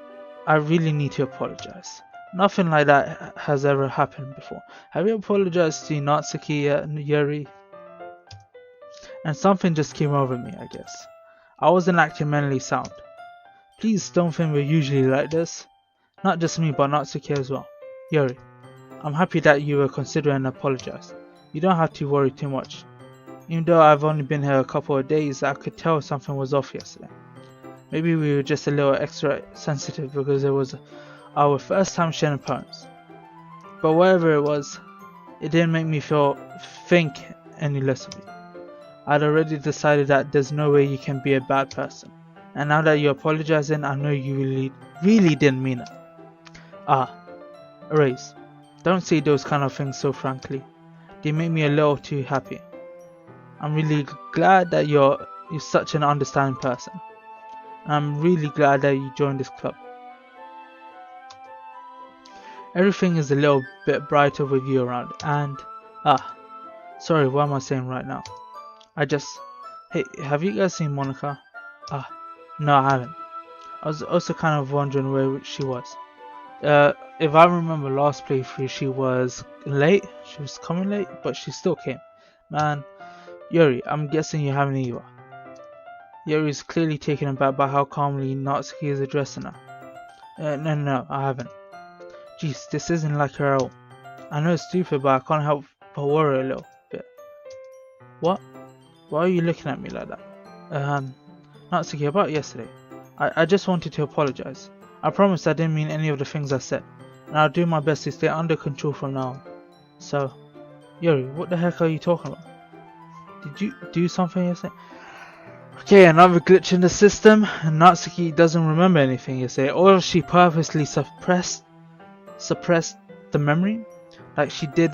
really need to apologize. Nothing like that has ever happened before. Have you apologized to Natsuki yet, Yuri? And something just came over me, I guess. I wasn't acting mentally sound. Please don't think we're usually like this. Not just me, but Natsuki as well. Yuri, I'm happy that you were considering apologizing. You don't have to worry too much. Even though I've only been here a couple of days, I could tell something was off yesterday. Maybe we were just a little extra sensitive because it was our first time sharing poems. But whatever it was, it didn't make me think any less of you. I'd already decided that there's no way you can be a bad person. And now that you're apologizing, I know you really didn't mean it. Araiz, don't say those kind of things so frankly. They make me a little too happy. I'm really glad that you're such an understanding person. I'm really glad that you joined this club. Everything is a little bit brighter with you around, and sorry, what am I saying right now? Hey, have you guys seen Monica? No, I haven't. I was also kind of wondering where she was. If I remember last playthrough, she was late. She was coming late, but she still came. Man, Yuri, I'm guessing you haven't either. Yuri is clearly taken aback by how calmly Natsuki is addressing her. No, I haven't. Jeez, this isn't like her at all. I know it's stupid, but I can't help but worry a little bit. What? Why are you looking at me like that? Natsuki, about yesterday. I just wanted to apologize. I promise I didn't mean any of the things I said, and I'll do my best to stay under control from now on. So, Yuri, what the heck are you talking about? Did you do something yesterday? Okay, another glitch in the system, and Natsuki doesn't remember anything yesterday, or she purposely suppressed the memory, like she did.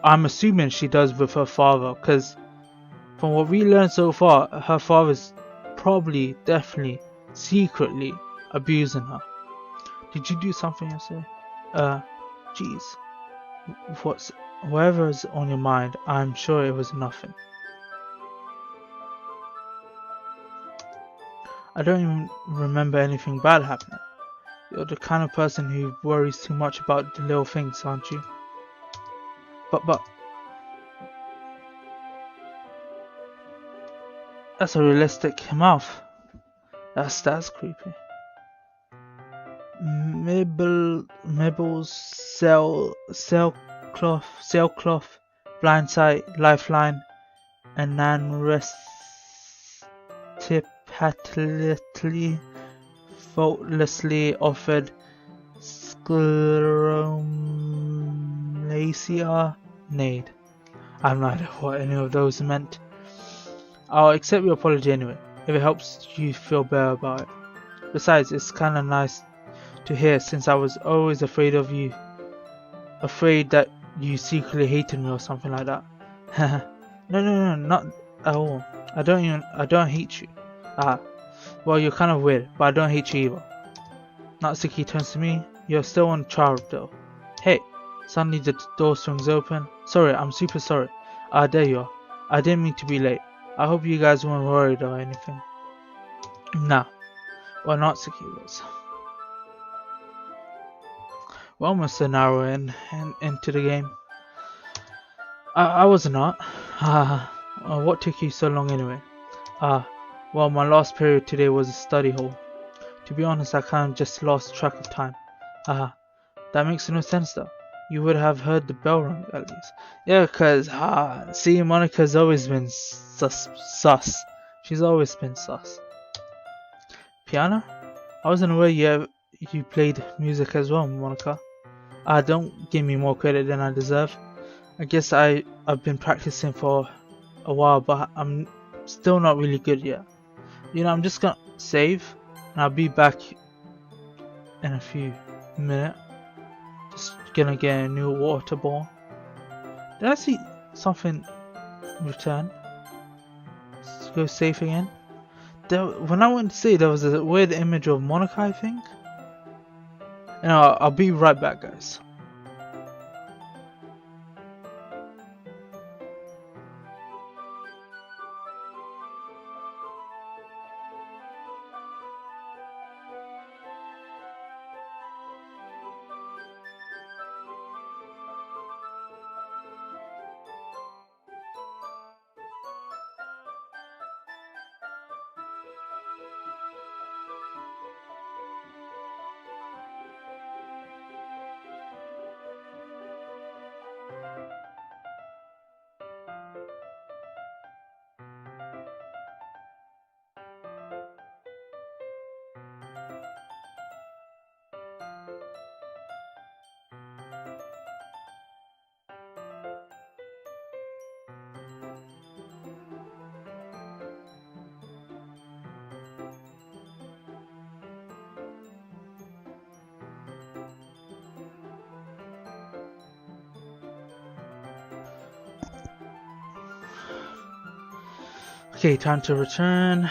I'm assuming she does with her father, because from what we learned so far, her father's probably, definitely, secretly abusing her. Did you do something yesterday? Jeez. Whatever's on your mind, I'm sure it was nothing. I don't even remember anything bad happening. You're the kind of person who worries too much about the little things, aren't you? But that's a realistic mouth. That's creepy. Mibbles, sailcloth, blindsight, lifeline, and non-reciprocally, faultlessly offered scleromlacia nade. I have no idea what any of those meant. I'll accept your apology anyway, if it helps you feel better about it. Besides, it's kinda nice to hear, since I was always afraid that you secretly hated me or something like that. No, not at all. I don't hate you. Well, you're kind of weird, but I don't hate you either. Natsuki turns to me. You're still on trial though. Hey, suddenly the door swings open. Sorry, I'm super sorry. There you are. I didn't mean to be late. I hope you guys weren't worried or anything. Nah. Well, Natsuki was. We're almost an hour into the game. I was not. What took you so long anyway? Well, my last period today was a study hall. To be honest, I kind of just lost track of time. That makes no sense though. You would have heard the bell ring at least. Yeah, cause see, Monica's always been sus. She's always been sus. Piano? I wasn't aware you played music as well, Monica. Don't give me more credit than I deserve. I guess I've been practicing for a while, but I'm still not really good yet. You know, I'm just gonna save, and I'll be back in a few minutes. Just gonna get a new water ball. Did I see something return? Let's go save again. When I went to see, there was a weird image of Monica, I think. And I'll be right back, guys. Okay, time to return.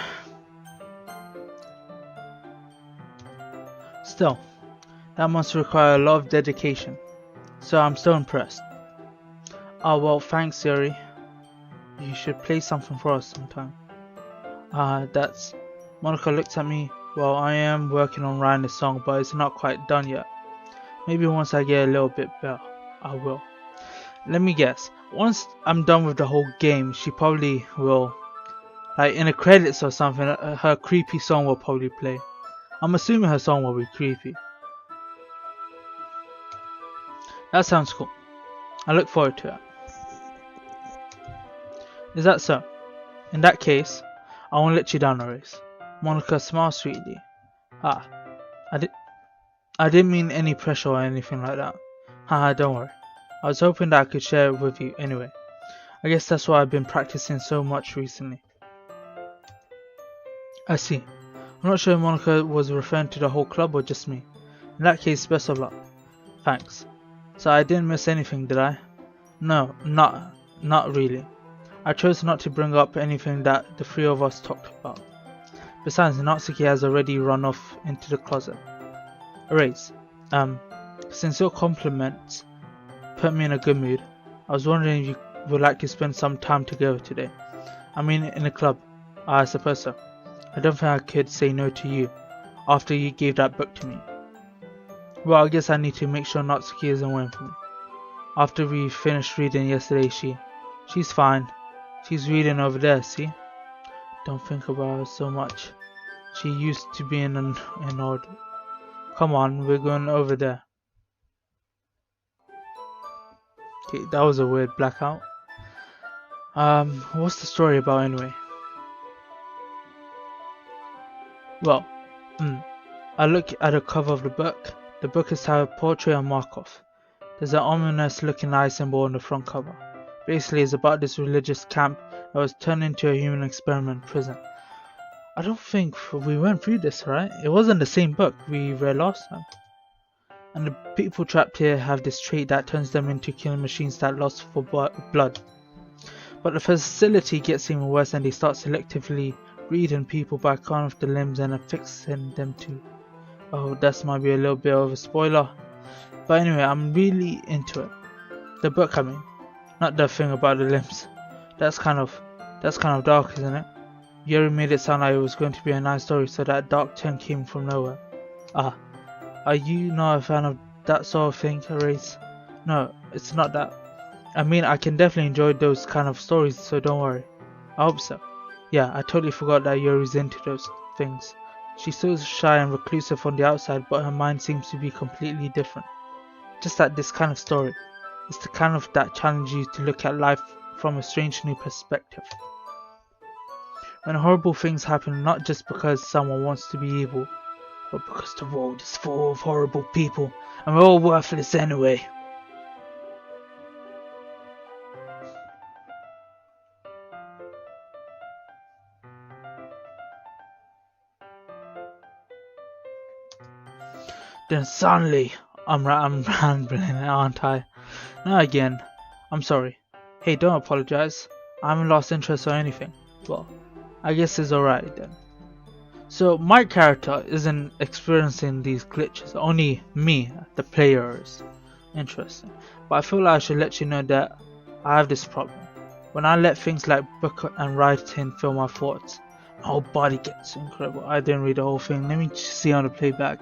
Still, That must require a lot of dedication. So I'm so impressed. Oh well, thanks Yuri. You should play something for us sometime. That's... Monica looked at me. Well, I am working on writing a song, but it's not quite done yet. Maybe once I get a little bit better, I will. Let me guess. Once I'm done with the whole game, she probably will... Like in the credits or something, her creepy song will probably play. I'm assuming her song will be creepy. That sounds cool. I look forward to it. Is that so? In that case, I won't let you down, Araiz. Monica smiled sweetly. Ah, I didn't mean any pressure or anything like that. Haha, don't worry. I was hoping that I could share it with you anyway. I guess that's why I've been practicing so much recently. I see. I'm not sure if Monica was referring to the whole club or just me. In that case, best of luck. Thanks. So I didn't miss anything, did I? No, not really. I chose not to bring up anything that the three of us talked about. Besides, Natsuki has already run off into the closet. Araiz, since your compliments put me in a good mood, I was wondering if you would like to spend some time together today. I mean, in the club. I suppose so. I don't think I could say no to you after you gave that book to me. Well, I guess I need to make sure Natsuki isn't waiting for me. After we finished reading yesterday, she's fine. She's reading over there, see? Don't think about her so much. She used to be in order. Come on, we're going over there. Okay, that was a weird blackout. What's the story about anyway? Well, I look at the cover of the book. The book is titled Portrait of Markov. There's an ominous looking eye symbol on the front cover. Basically, it's about this religious camp that was turned into a human experiment prison. I don't think we went through this, right? It wasn't the same book we read last time. And the people trapped here have this trait that turns them into killing machines that lust for blood. But the facility gets even worse and they start selectively breeding people by cutting off the limbs and affixing them to... Oh, that might be a little bit of a spoiler. But anyway, I'm really into it. The book, I mean. Not the thing about the limbs. That's kind of dark, isn't it? Yuri made it sound like it was going to be a nice story, so that dark turn came from nowhere. Ah, are you not a fan of that sort of thing, Araiz? No, it's not that. I mean, I can definitely enjoy those kind of stories, so don't worry. I hope so. Yeah, I totally forgot that Yuri's into those things. She's so shy and reclusive on the outside, but her mind seems to be completely different. Just that this kind of story is the kind of that challenges you to look at life from a strange new perspective. When horrible things happen, not just because someone wants to be evil, but because the world is full of horrible people and we're all worthless anyway. Then suddenly, I'm rambling, aren't I? Not again. I'm sorry. Hey, don't apologize. I haven't lost interest or anything. Well, I guess it's alright then. So my character isn't experiencing these glitches, only me, the player, is. Interesting. But I feel like I should let you know that I have this problem. When I let things like book and writing fill my thoughts, my whole body gets incredible. I didn't read the whole thing. Let me see on the playback.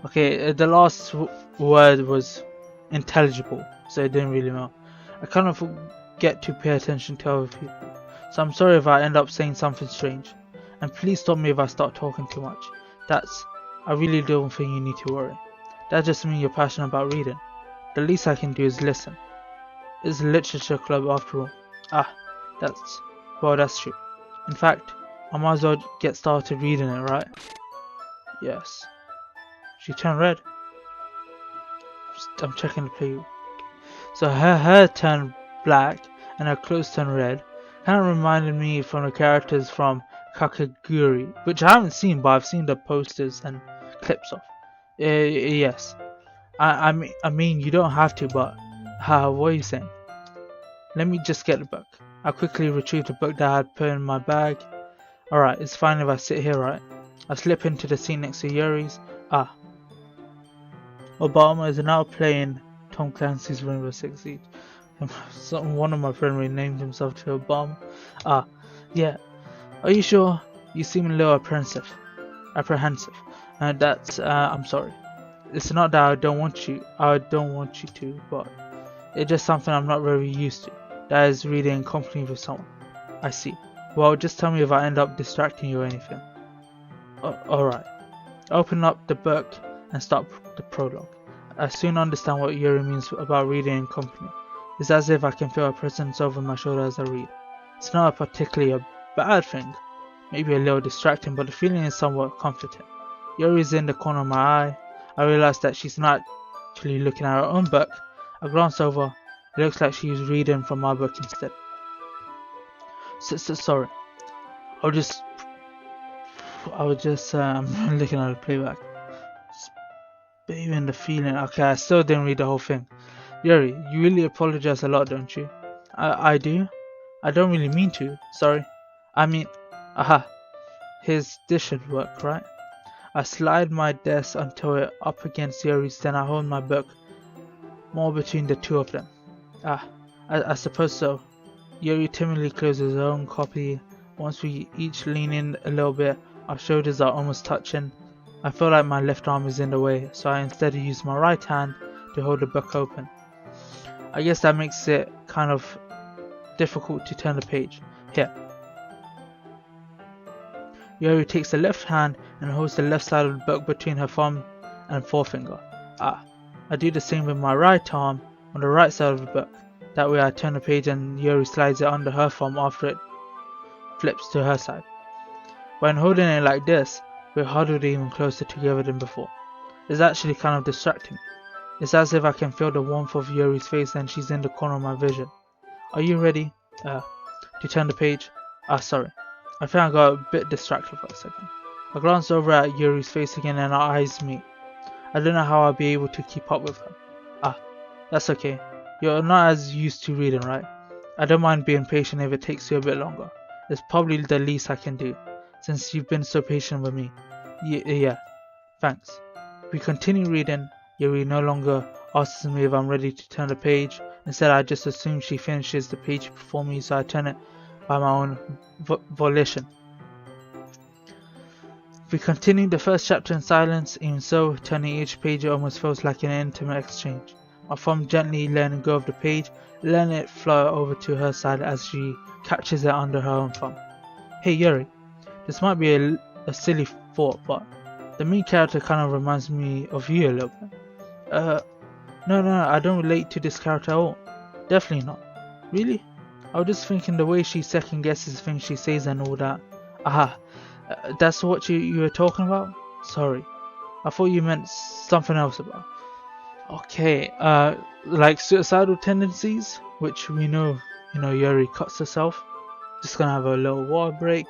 Okay, the last word was intelligible, so it didn't really matter. I kind of forget to pay attention to other people, so I'm sorry if I end up saying something strange. And please stop me if I start talking too much. I really don't think you need to worry. That just means you're passionate about reading. The least I can do is listen. It's a literature club after all. That's true. In fact, I might as well get started reading it, right? Yes. She turned red. I'm checking the play. So her hair turned black and her clothes turned red. Kind of reminded me from the characters from Kakaguri, which I haven't seen, but I've seen the posters and clips of. Yes. I mean, you don't have to, but what are you saying? Let me just get the book. I quickly retrieved the book that I had put in my bag. Alright, it's fine if I sit here, right? I slip into the seat next to Yuri's. Obama is now playing Tom Clancy's Rainbow Six Siege. One of my friends renamed himself to Obama. Ah, yeah. Are you sure? You seem a little apprehensive. And that's, I'm sorry. It's not that I don't want you to, but it's just something I'm not very used to. That is reading in company with someone. I see. Well, just tell me if I end up distracting you or anything. Alright. Open up the book and start the prologue. I soon understand what Yuri means about reading in company. It's as if I can feel a presence over my shoulder as I read. It's not particularly a bad thing. Maybe a little distracting, but the feeling is somewhat comforting. Yuri's in the corner of my eye. I realize that she's not actually looking at her own book. I glance over. It looks like she's reading from my book instead. Sorry. I was just I'm looking at the playback. Bathing the feeling. Okay, I still didn't read the whole thing. Yuri, you really apologize a lot, don't you? I do? I don't really mean to. Sorry. I mean, aha. This should work, right? I slide my desk until it up against Yuri's, then I hold my book more between the two of them. I suppose so. Yuri timidly closes his own copy. Once we each lean in a little bit, our shoulders are almost touching. I feel like my left arm is in the way, so I instead use my right hand to hold the book open. I guess that makes it kind of difficult to turn the page. Here. Yuri takes the left hand and holds the left side of the book between her thumb and forefinger. I do the same with my right arm on the right side of the book. That way I turn the page and Yuri slides it under her thumb after it flips to her side. When holding it like this, we're huddled even closer together than before. It's actually kind of distracting. It's as if I can feel the warmth of Yuri's face and she's in the corner of my vision. Are you ready? To turn the page? Sorry. I think I got a bit distracted for a second. I glance over at Yuri's face again and our eyes meet. I don't know how I'll be able to keep up with her. That's okay. You're not as used to reading, right? I don't mind being patient if it takes you a bit longer. It's probably the least I can do, since you've been so patient with me. Yeah, thanks. We continue reading. Yuri no longer asks me if I'm ready to turn the page. Instead, I just assume she finishes the page before me, so I turn it by my own volition. We continue the first chapter in silence. Even so, turning each page almost feels like an intimate exchange. My thumb gently letting go of the page, letting it flow over to her side as she catches it under her own thumb. Hey Yuri, this might be a silly thought, but the main character kind of reminds me of you a little bit. No, I don't relate to this character at all. Definitely not. Really? I was just thinking the way she second guesses things she says and all that. That's what you were talking about? Sorry. I thought you meant something else about. Okay, like suicidal tendencies, which we know, Yuri cuts herself. Just gonna have a little water break.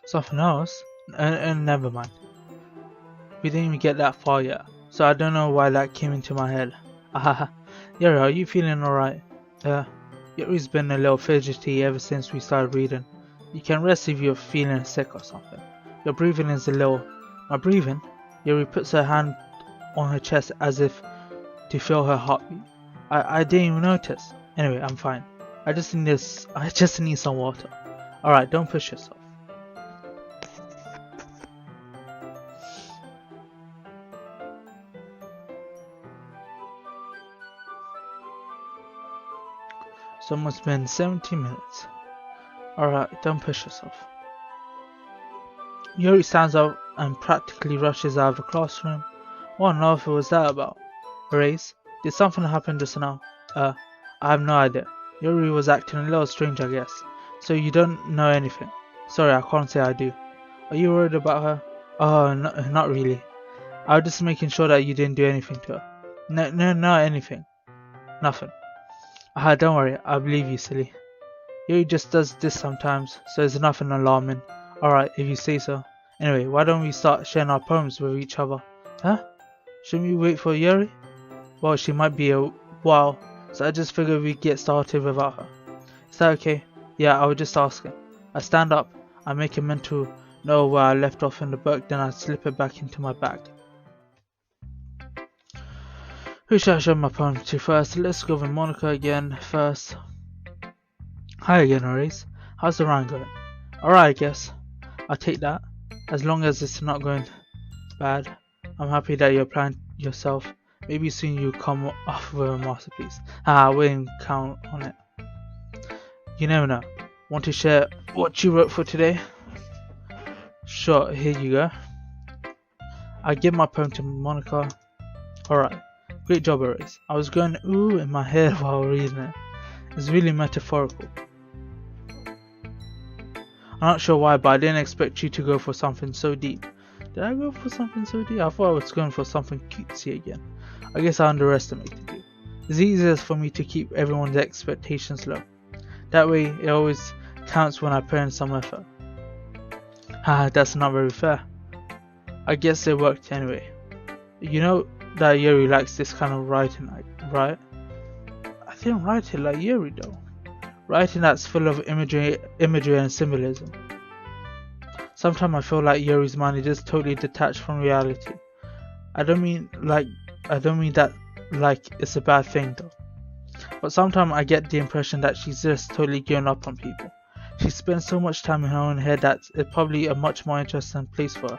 Something else? And never mind. We didn't even get that far yet, so I don't know why that came into my head. Yuri, are you feeling alright? Yuri's been a little fidgety ever since we started reading. You can rest if you're feeling sick or something. Your breathing is a little... My breathing? Yuri puts her hand on her chest as if to feel her heartbeat. I didn't even notice. Anyway, I'm fine. I just need some water. Alright, don't push yourself. It's almost been 70 minutes. Alright, don't push yourself. Yuri stands up and practically rushes out of the classroom. What on earth was that about? Araiz, did something happen just now? I have no idea. Yuri was acting a little strange, I guess. So you don't know anything? Sorry, I can't say I do. Are you worried about her? Oh, no, not really. I was just making sure that you didn't do anything to her. No, no, not anything. Nothing. Ah, don't worry, I believe you, silly. Yuri just does this sometimes, so it's nothing alarming. Alright, if you say so. Anyway, why don't we start sharing our poems with each other? Huh? Shouldn't we wait for Yuri? Well, she might be a while, so I just figured we'd get started without her. Is that okay? Yeah, I was just asking. I stand up, I make a mental note where I left off in the book, then I slip it back into my bag. Who should I show my poem to first? Let's go with Monica again first. Hi again, Araiz. How's the rhyme going? Alright, I guess. I'll take that. As long as it's not going bad. I'm happy that you're applying yourself. Maybe soon you'll come off with a masterpiece. I wouldn't count on it. You never know. Want to share what you wrote for today? Sure, here you go. I give my poem to Monica. Alright. Great job, Araiz. I was going ooh in my head while reading it. It's really metaphorical. I'm not sure why, but I didn't expect you to go for something so deep. Did I go for something so deep? I thought I was going for something cutesy again. I guess I underestimated you. It's easiest for me to keep everyone's expectations low. That way, it always counts when I put in some effort. Haha, that's not very fair. I guess it worked anyway. You know that Yuri likes this kind of writing, right? I didn't write it like Yuri though. Writing that's full of imagery and symbolism. Sometimes I feel like Yuri's mind is just totally detached from reality. I don't mean that like it's a bad thing though. But sometimes I get the impression that she's just totally given up on people. She spends so much time in her own head that it's probably a much more interesting place for her.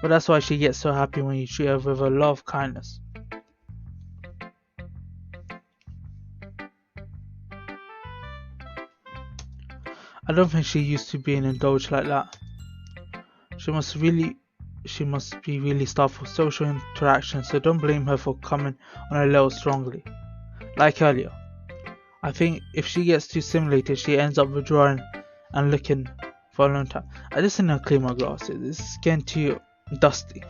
But that's why she gets so happy when you treat her with a lot of kindness. I don't think she used to being indulged like that. She must be really starved for social interaction, so don't blame her for coming on a little strongly. Like earlier. I think if she gets too stimulated, she ends up withdrawing and looking for a long time. I just need to clean my glasses. It's getting too dusty.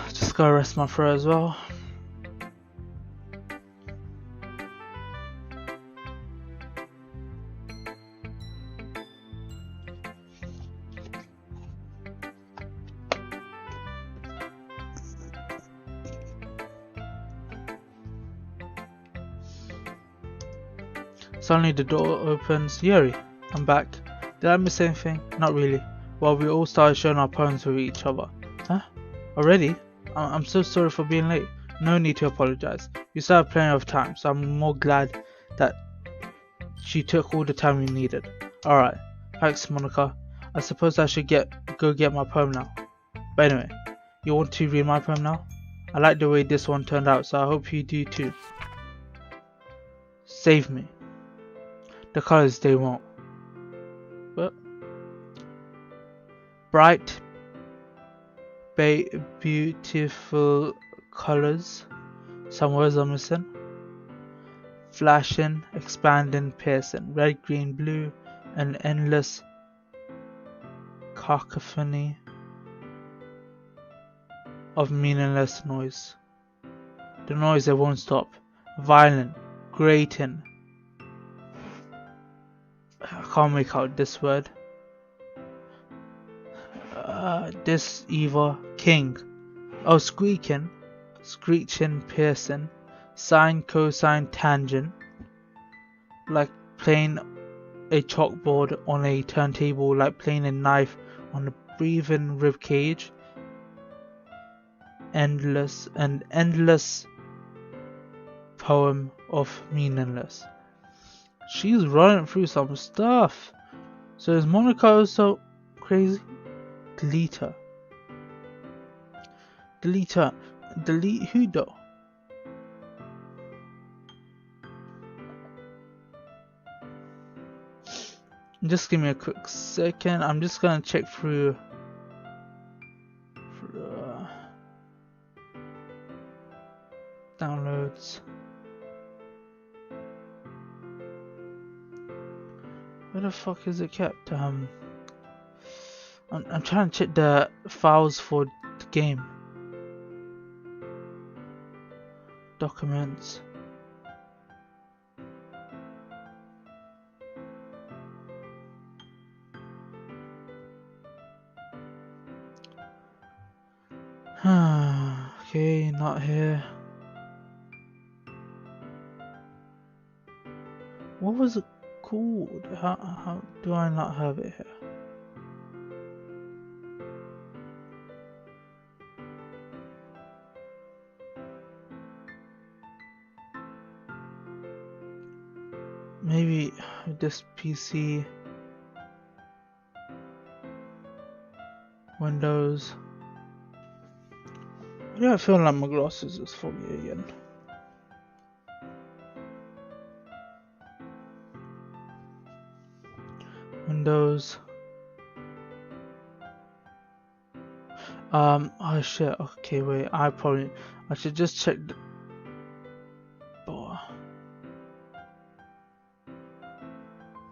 Just gotta rest my throat as well. Suddenly the door opens. Yuri, I'm back. Did I miss anything? Not really. Well, we all started sharing our poems with each other. Huh? Already? I'm so sorry for being late. No need to apologize. We still have plenty of time, so I'm more glad that she took all the time we needed. Alright. Thanks, Monica. I suppose I should go get my poem now. But anyway, you want to read my poem now? I like the way this one turned out, so I hope you do too. Save me. The colors they won't. But bright, beautiful colors. Some words are missing. Flashing, expanding, piercing. Red, green, blue, an endless cacophony of meaningless noise. The noise that won't stop. Violent, grating. I can't make out this word. This either king. Oh, squeaking, screeching, piercing, sine, cosine, tangent, like playing a chalkboard on a turntable, like playing a knife on a breathing rib cage. Endless poem of meaningless. She's running through some stuff. So is Monica also crazy? Delete her. Delete her. Delete who though? Just give me a quick second. I'm just gonna check through downloads. Where the fuck is it kept? I'm trying to check the files for the game. Documents. Okay, not here. What was it called? How do I not have it here? Maybe this PC, Windows. Why do I feel like my glasses is foggy again? Windows. Oh shit. Okay, wait. I should just check.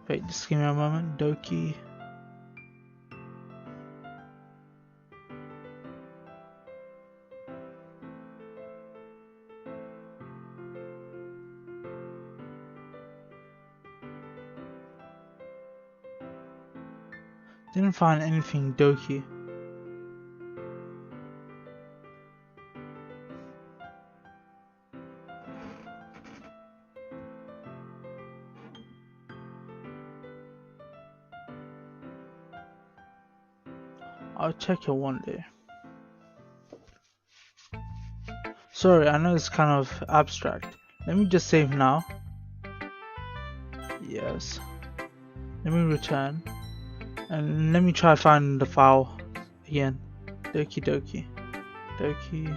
Wait, just give me a moment. Doki. Didn't find anything Doki. I'll check it one day. Sorry, I know it's kind of abstract. Let me just save now. Yes. Let me return. And let me try find the file again. Doki Doki. Doki.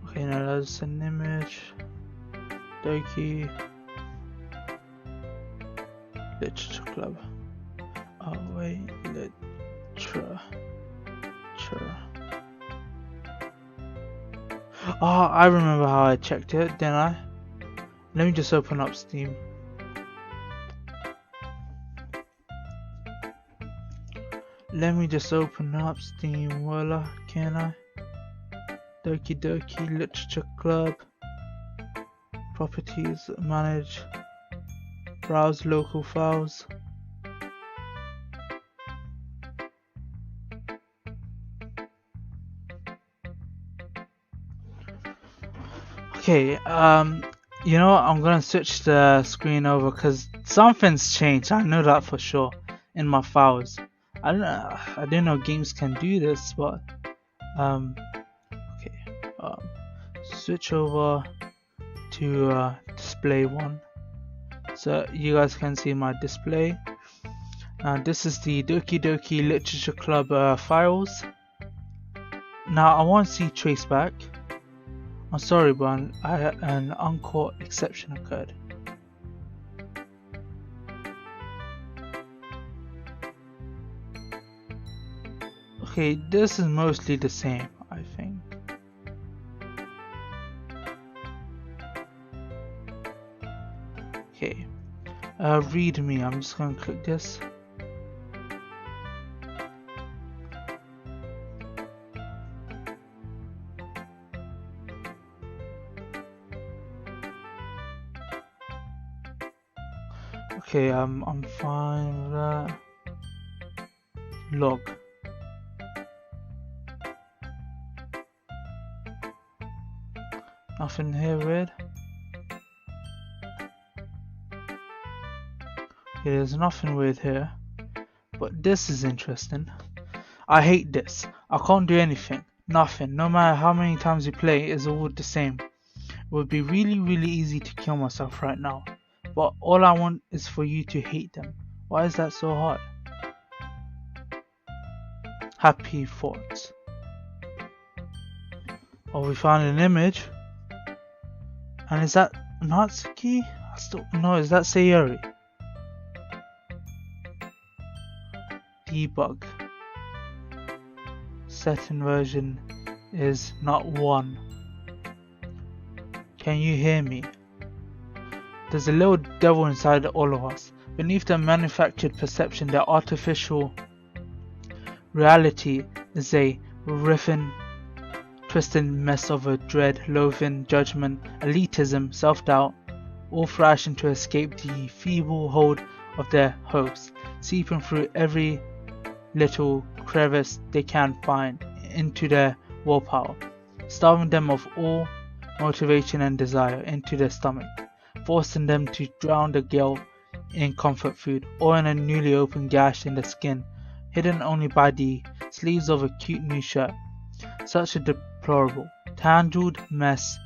Okay, now that's an image. Doki Literature Club. Oh wait, literature. Oh, I remember how I checked it, didn't I? Let me just open up Steam. Let me just open up Steam, voila, can I? Doki Doki Literature Club. Properties, manage, browse local files. Okay, you know what? I'm gonna switch the screen over because something's changed. I know that for sure in my files. I didn't know games can do this, but okay. Switch over to display one, so you guys can see my display. This is the Doki Doki Literature Club files. Now I want to see traceback. I'm sorry, but an uncaught exception occurred. Okay, this is mostly the same, I think. Okay, read me. I'm just gonna click this. Okay, I'm fine with that. Log. Nothing here weird. Okay, there's nothing weird here. But this is interesting. I hate this. I can't do anything. Nothing. No matter how many times you play, it's all the same. It would be really easy to kill myself right now. But all I want is for you to hate them. Why is that so hard? Happy thoughts. Oh, we found an image. And is that Natsuki? No, is that Sayori? Debug. Setting version is not 1. Can you hear me? There's a little devil inside all of us, Beneath the manufactured perception, their artificial reality is a riffing, twisted mess of a dread, loathing, judgment, elitism, self-doubt, all thrashing to escape the feeble hold of their hopes, seeping through every little crevice they can find into their willpower, starving them of all motivation and desire into their stomach, forcing them to drown the gale in comfort food or in a newly opened gash in the skin, hidden only by the sleeves of a cute new shirt. Such a deplorable, tangled mass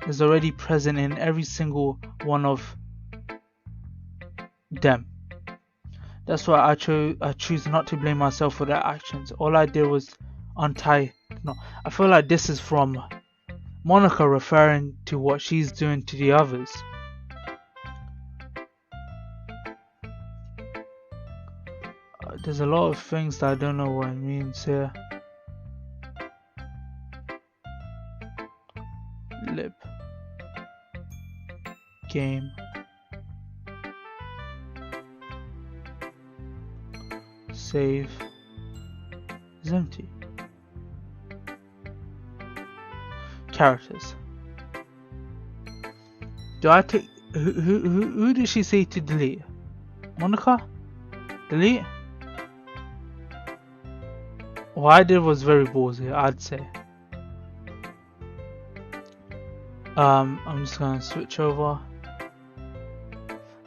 is already present in every single one of them. That's why I choose not to blame myself for their actions. All I did was untie. No, I feel like this is from Monica referring to what she's doing to the others. There's a lot of things that I don't know what it means here. Lip. Game. Save. Is empty. Characters. Do I take who did she say to delete? Monica? Delete? What I did was very ballsy, I'd say. I'm just gonna switch over.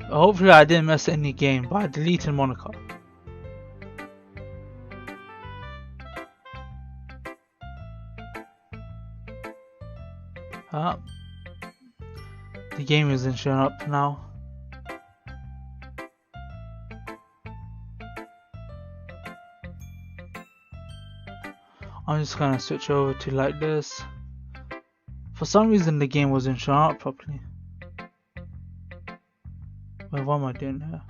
Hopefully I didn't mess any game, but I deleted Monica. The game isn't showing up now. I'm just gonna switch over to like this. For some reason the game wasn't showing up properly. Wait, what am I doing here?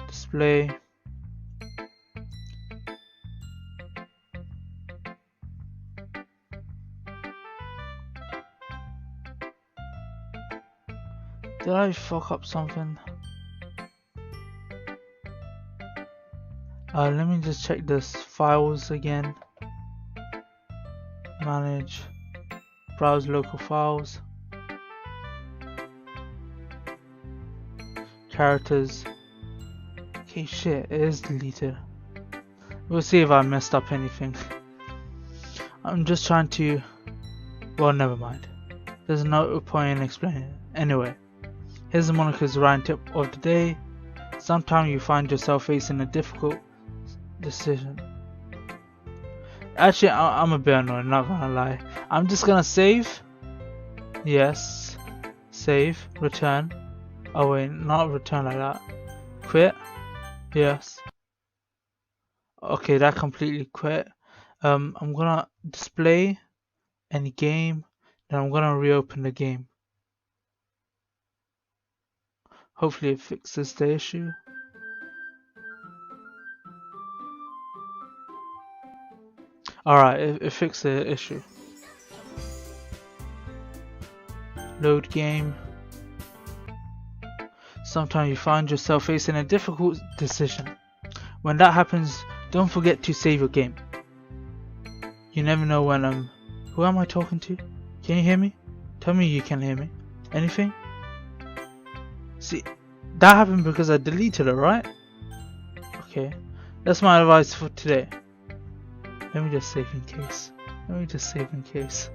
Display. Did I fuck up something? Let me just check this files again. Manage. Browse local files. Characters. Okay, shit, it is deleted. We'll see if I messed up anything. I'm just trying to... Well, never mind. There's no point in explaining it. Anyway, here's Monica's rhyme tip of the day. Sometimes you find yourself facing a difficult decision. Actually, I'm a bit annoyed, not gonna lie. I'm just gonna save. Yes. Save. Return. Oh wait, not return like that. Quit. Yes. Okay, that completely quit. I'm gonna display any game. Then I'm gonna reopen the game. Hopefully it fixes the issue. Alright, it fixed the issue. Load game. Sometimes you find yourself facing a difficult decision. When that happens, don't forget to save your game. You never know when who am I talking to? Can you hear me? Tell me you can hear me. Anything? See, that happened because I deleted it, right? Okay, that's my advice for today. Let me just save in case.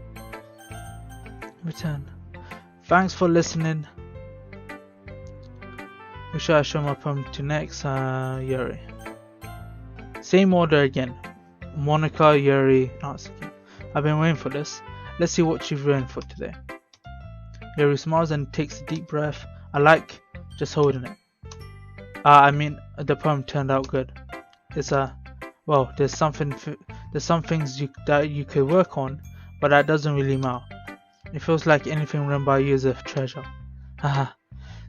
Return. Thanks for listening. Who should I show my poem to next? Yuri. Same order again. Monica, Yuri, Natsuki. I've been waiting for this. Let's see what you've written for today. Yuri smiles and takes a deep breath. I like just holding it. I mean, the poem turned out good. It's well, there's some things that you could work on, but that doesn't really matter. It feels like anything written by you is a treasure. Haha,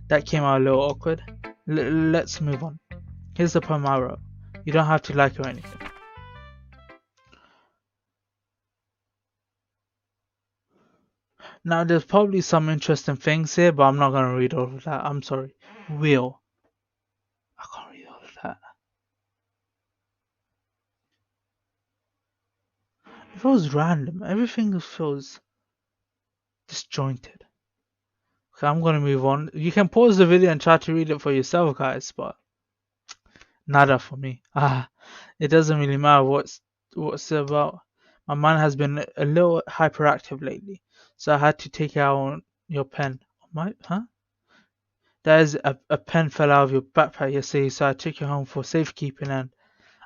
that came out a little awkward. Let's move on. Here's the poem I wrote. You don't have to like it or anything. Now there's probably some interesting things here, but I'm not gonna read all of that. I'm sorry. Wheel. I can't read all of that. It feels random. Everything feels disjointed. Okay, I'm gonna move on. You can pause the video and try to read it for yourself, guys, but nada for me. It doesn't really matter what's it about. My mind has been a little hyperactive lately, so I had to take out your pen. There's a pen fell out of your backpack yesterday, so I took it home for safekeeping, and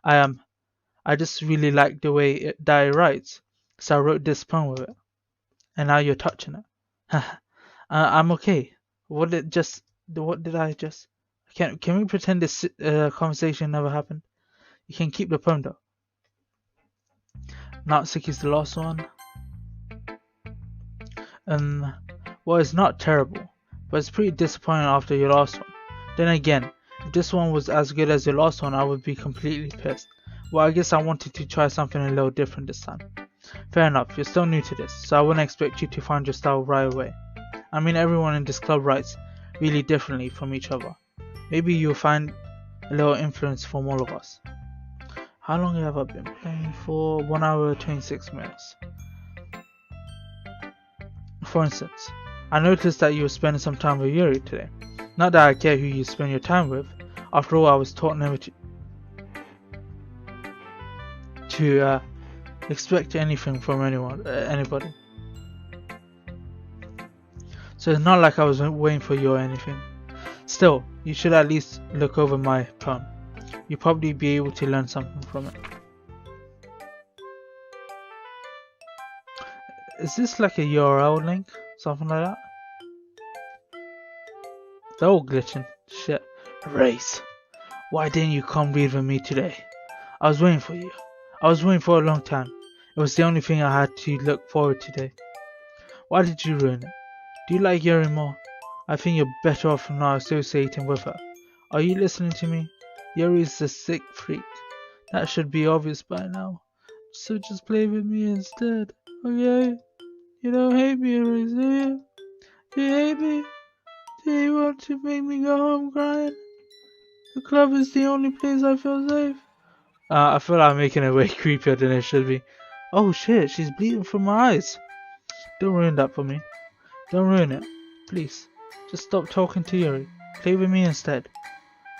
I just really like the way that it writes, so I wrote this poem with it. And now you're touching it. I'm okay. What did I just? Can we pretend this conversation never happened? You can keep the poem though. Natsuki is the last one. Well, it's not terrible, but it's pretty disappointing after your last one. Then again, if this one was as good as your last one, I would be completely pissed. Well, I guess I wanted to try something a little different this time. Fair enough, you're still new to this, so I wouldn't expect you to find your style right away. I mean, everyone in this club writes really differently from each other. Maybe you'll find a little influence from all of us. How long have I been playing for? 1 hour 26 minutes. For instance, I noticed that you were spending some time with Yuri today. Not that I care who you spend your time with. After all, I was taught never to expect anything from anybody. So it's not like I was waiting for you or anything. Still, you should at least look over my poem. You'll probably be able to learn something from it. Is this like a URL link? Something like that? They're all glitching. Shit. Araiz, why didn't you come read with me today? I was waiting for you. I was waiting for a long time. It was the only thing I had to look forward to today. Why did you ruin it? Do you like Yuri more? I think you're better off from not associating with her. Are you listening to me? Yuri's a sick freak. That should be obvious by now. So just play with me instead, okay? You don't hate me, Araiz, do you? Do you hate me? Do you want to make me go home crying? The club is the only place I feel safe. I feel like I'm making it way creepier than it should be. Oh shit, she's bleeding from my eyes. Don't ruin that for me. Don't ruin it. Please. Just stop talking to Yuri. Play with me instead.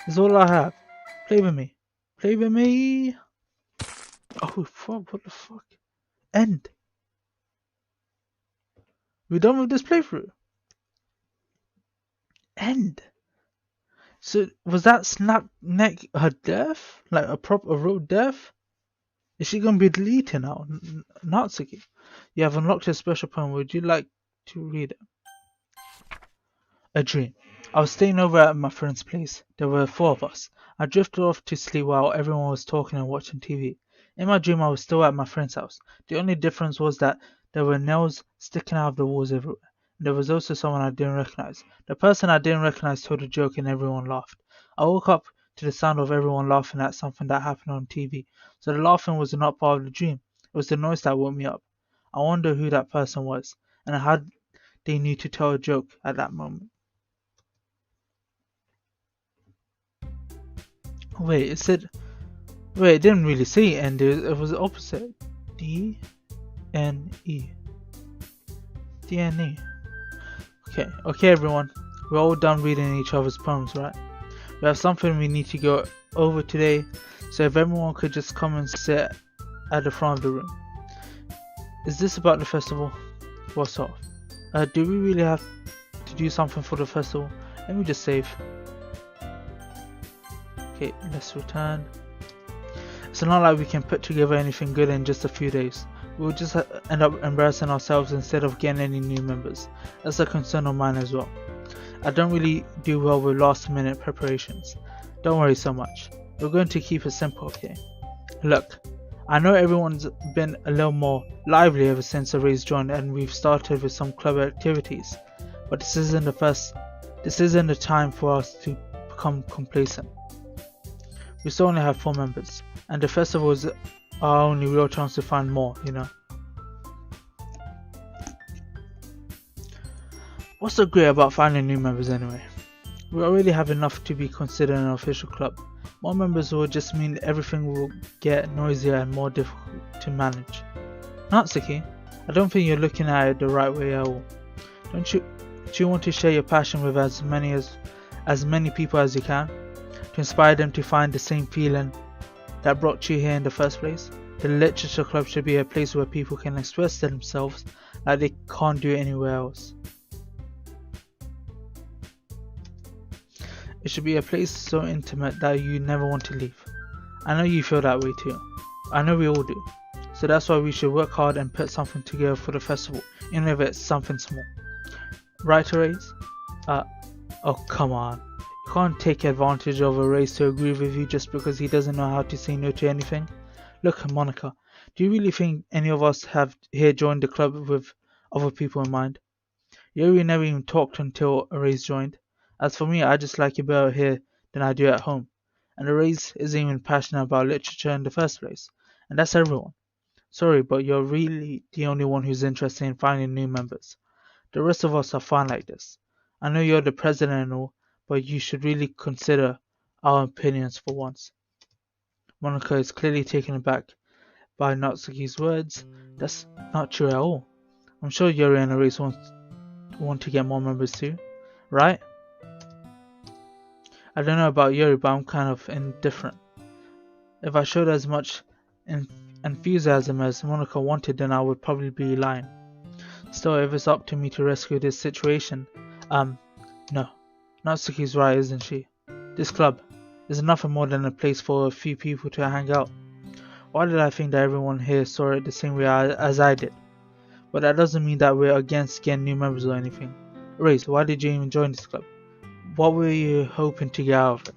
It's all I have. Play with me. Play with me. Oh fuck, what the fuck? End. We're done with this playthrough. End. So was that snap neck her death? Like a real death? Is she gonna be deleted now? Natsuki, you have unlocked a special poem. Would you like to read it? A dream. I was staying over at my friend's place. There were 4 of us. I drifted off to sleep while everyone was talking and watching TV. In my dream, I was still at my friend's house. The only difference was that there were nails sticking out of the walls everywhere. There was also someone I didn't recognize. The person I didn't recognize told a joke and everyone laughed. I woke up to the sound of everyone laughing at something that happened on TV. So the laughing was not part of the dream. It was the noise that woke me up. I wonder who that person was and how they knew to tell a joke at that moment. Wait, it said... Wait, it didn't really say N. It was the opposite. D-N-E. D-N-E. Okay everyone. We're all done reading each other's poems, right? We have something we need to go over today, so if everyone could just come and sit at the front of the room. Is this about the festival? What's off? Do we really have to do something for the festival? Let me just save. Okay, let's return. It's not like we can put together anything good in just a few days. We'll just end up embarrassing ourselves instead of getting any new members. That's a concern of mine as well. I don't really do well with last minute preparations. Don't worry so much. We're going to keep it simple, okay? Look, I know everyone's been a little more lively ever since Araiz joined and we've started with some club activities. But this isn't the time for us to become complacent. We still only have 4 members, and the festival is our only real chance to find more, you know. What's so great about finding new members anyway? We already have enough to be considered an official club. More members will just mean everything will get noisier and more difficult to manage. Natsuki, I don't think you're looking at it the right way at all. Do you want to share your passion with as many people as you can? To inspire them to find the same feeling that brought you here in the first place? The literature club should be a place where people can express themselves like they can't do it anywhere else. It should be a place so intimate that you never want to leave. I know you feel that way too. I know we all do. So that's why we should work hard and put something together for the festival, even if it's something small. Right, Araiz? Oh come on. You can't take advantage of Araiz to agree with you just because he doesn't know how to say no to anything. Look, Monica, do you really think any of us have here joined the club with other people in mind? Yuri never even talked until Araiz joined. As for me, I just like it better here than I do at home. And Araiz isn't even passionate about literature in the first place. And that's everyone. Sorry, but you're really the only one who's interested in finding new members. The rest of us are fine like this. I know you're the president and all, but you should really consider our opinions for once. Monica is clearly taken aback by Natsuki's words. That's not true at all. I'm sure Yuri and Araiz want to get more members too, right? I don't know about Yuri, but I'm kind of indifferent. If I showed as much enthusiasm as Monica wanted, then I would probably be lying. Still, if it's up to me to rescue this situation, no. Natsuki's right, isn't she? This club is nothing more than a place for a few people to hang out. Why did I think that everyone here saw it the same way as I did? But that doesn't mean that we're against getting new members or anything. Araiz, why did you even join this club? What were you hoping to get out of it?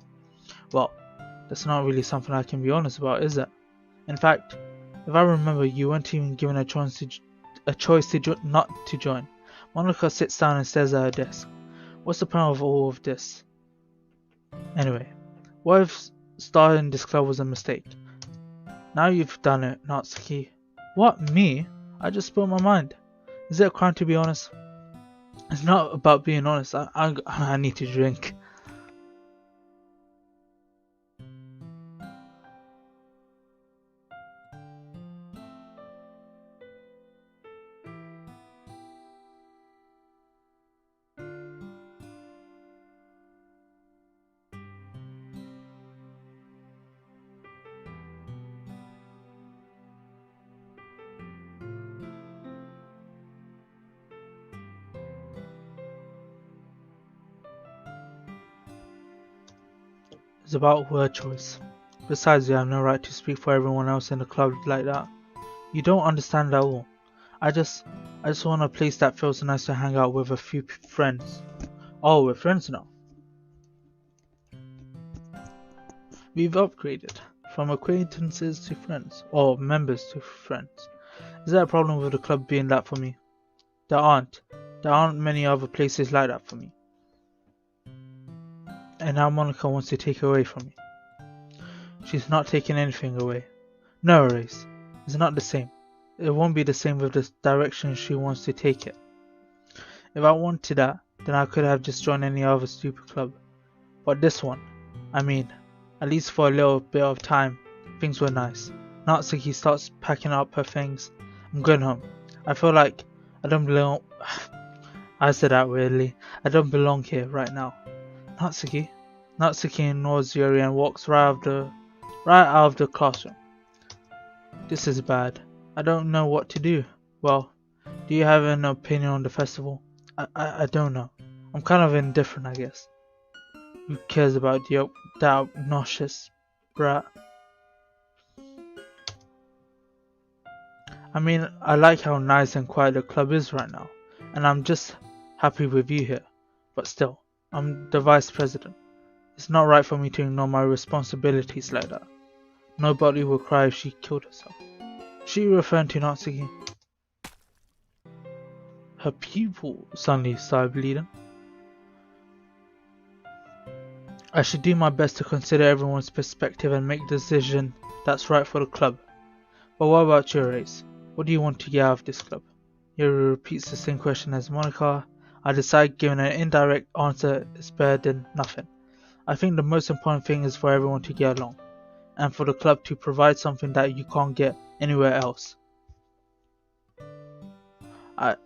Well, that's not really something I can be honest about, is it? In fact, if I remember, you weren't even given a choice to not to join. Monica sits down and stares at her desk. What's the point of all of this? Anyway, what if starting this club was a mistake? Now you've done it, Natsuki. What, me? I just spoke my mind. Is it a crime to be honest? It's not about being honest. I need to drink. It's about word choice. Besides, you have no right to speak for everyone else in the club like that. You don't understand at all. I just want a place that feels nice to hang out with a few friends. Oh, we're friends now. We've upgraded from acquaintances to friends, or members to friends. Is there a problem with the club being that for me? There aren't many other places like that for me. And now Monica wants to take it away from me. She's not taking anything away. No, Araiz. It's not the same. It won't be the same with the direction she wants to take it. If I wanted that, then I could have just joined any other stupid club. But this one, I mean, at least for a little bit of time, things were nice. Natsuki starts packing up her things. I'm going home. I feel like I don't belong. I said that weirdly. I don't belong here right now. Natsuki ignores Yuri and walks right out of the classroom. This is bad. I don't know what to do. Well, do you have an opinion on the festival? I don't know. I'm kind of indifferent, I guess. Who cares about that obnoxious brat? I mean, I like how nice and quiet the club is right now, and I'm just happy with you here. But still, I'm the vice president. It's not right for me to ignore my responsibilities like that. Nobody will cry if she killed herself. She referring to Natsuki. Her pupil suddenly started bleeding. I should do my best to consider everyone's perspective and make the decision that's right for the club. But what about your Araiz? What do you want to get out of this club? Yuri repeats the same question as Monica. I decide giving an indirect answer is better than nothing. I think the most important thing is for everyone to get along, and for the club to provide something that you can't get anywhere else. I,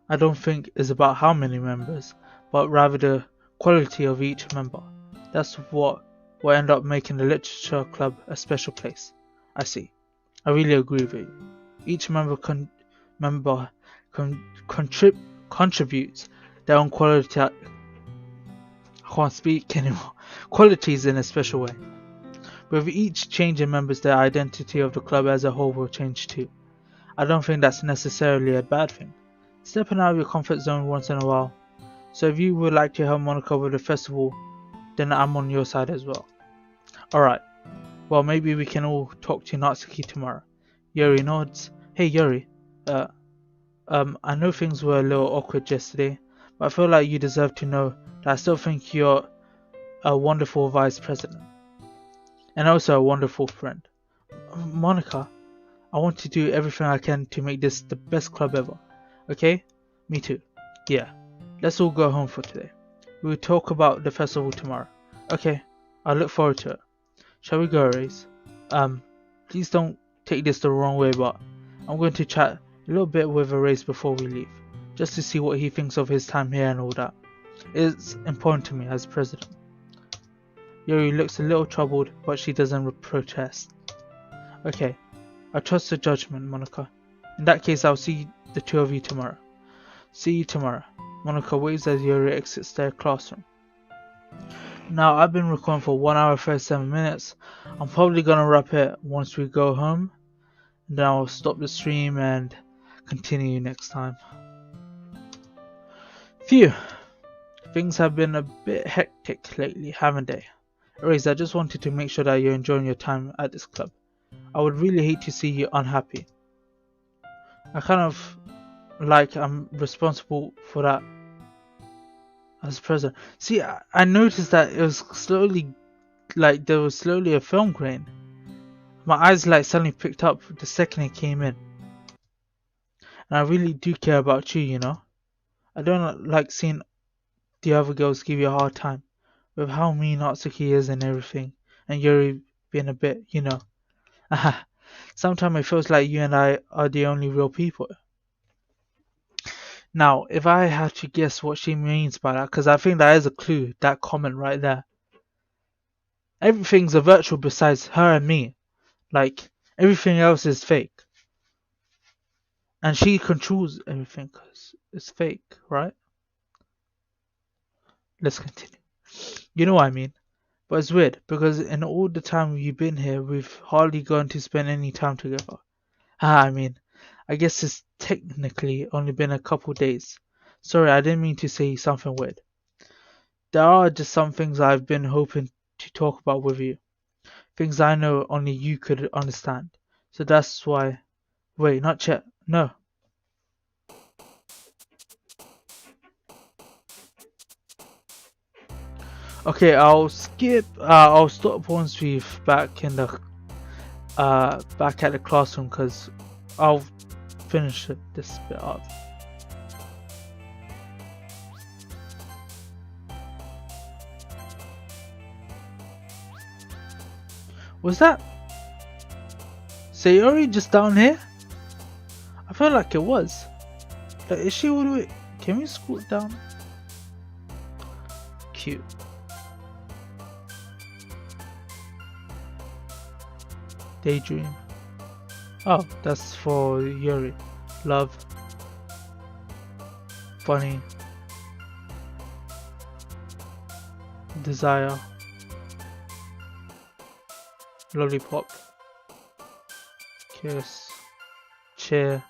I don't think it's about how many members, but rather the quality of each member. That's what will end up making the literature club a special place. I see. I really agree with you. Each member contributes their own quality. I can't speak anymore. Qualities in a special way. With each change in members, the identity of the club as a whole will change too. I don't think that's necessarily a bad thing. Stepping out of your comfort zone once in a while. So if you would like to help Monica with the festival, then I'm on your side as well. Alright, well maybe we can all talk to Natsuki tomorrow. Yuri nods. Hey Yuri, I know things were a little awkward yesterday, but I feel like you deserve to know that I still think you're a wonderful vice president. And also a wonderful friend. Monica, I want to do everything I can to make this the best club ever. Okay? Me too. Yeah. Let's all go home for today. We'll talk about the festival tomorrow. Okay. I look forward to it. Shall we go, Araiz? Please don't take this the wrong way, but I'm going to chat a little bit with Araiz before we leave, just to see what he thinks of his time here and all that. It's important to me as president. Yuri looks a little troubled, but she doesn't protest. Okay. I trust your judgment, Monica. In that case, I'll see the two of you tomorrow. See you tomorrow. Monica waves as Yuri exits their classroom. Now, I've been recording for 1 hour 37 minutes. I'm probably gonna wrap it once we go home. And then I'll stop the stream and continue next time. Phew. Things have been a bit hectic lately, haven't they? Araiz, I just wanted to make sure that you're enjoying your time at this club. I would really hate to see you unhappy. I kind of like I'm responsible for that as president. See, I noticed that it was slowly, like there was slowly a film grain. My eyes like suddenly picked up the second it came in. And I really do care about you, you know. I don't like seeing the other girls give you a hard time with how mean Natsuki is and everything, and Yuri being a bit, you know. Sometimes it feels like you and I are the only real people. Now, if I had to guess what she means by that, because I think that is a clue, that comment right there. Everything's a virtual besides her and me. Like, everything else is fake. And she controls everything because it's fake, right? Let's continue. You know what I mean. But it's weird, because in all the time you've been here, we've hardly gone to spend any time together. I mean, I guess it's technically only been a couple days. Sorry, I didn't mean to say something weird. There are just some things I've been hoping to talk about with you. Things I know only you could understand. So that's why... Wait, not yet. No. Okay, I'll skip. I'll stop once we're back in the back at the classroom, because I'll finish this bit up. Was that Sayori just down here? I felt like it was. Like, is she all the way? Can we scoot down? Cute. Daydream. Oh, that's for Yuri. Love. Funny. Desire. Lollipop. Kiss. Cheer.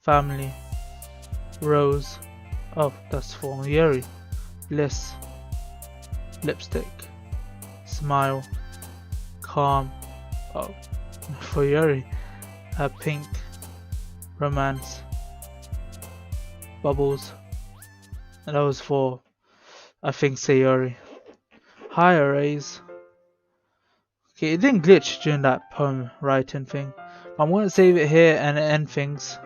Family. Rose. Oh, that's for Yuri. Bliss. Lipstick. Smile. Calm. Oh, for Yuri. Pink. Romance. Bubbles. And that was for, I think, Sayori. Hi, Araiz. Okay, it didn't glitch during that poem writing thing. I'm going to save it here and end things.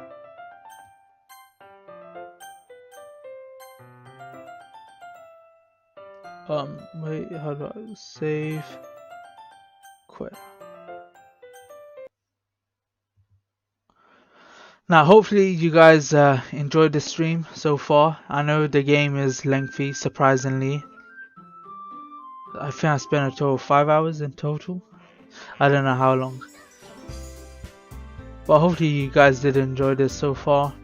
Wait, how do I save? Quit. Now, hopefully you guys enjoyed the stream so far. I know the game is lengthy, surprisingly. I think I spent a total of 5 hours in total. I don't know how long. But hopefully you guys did enjoy this so far.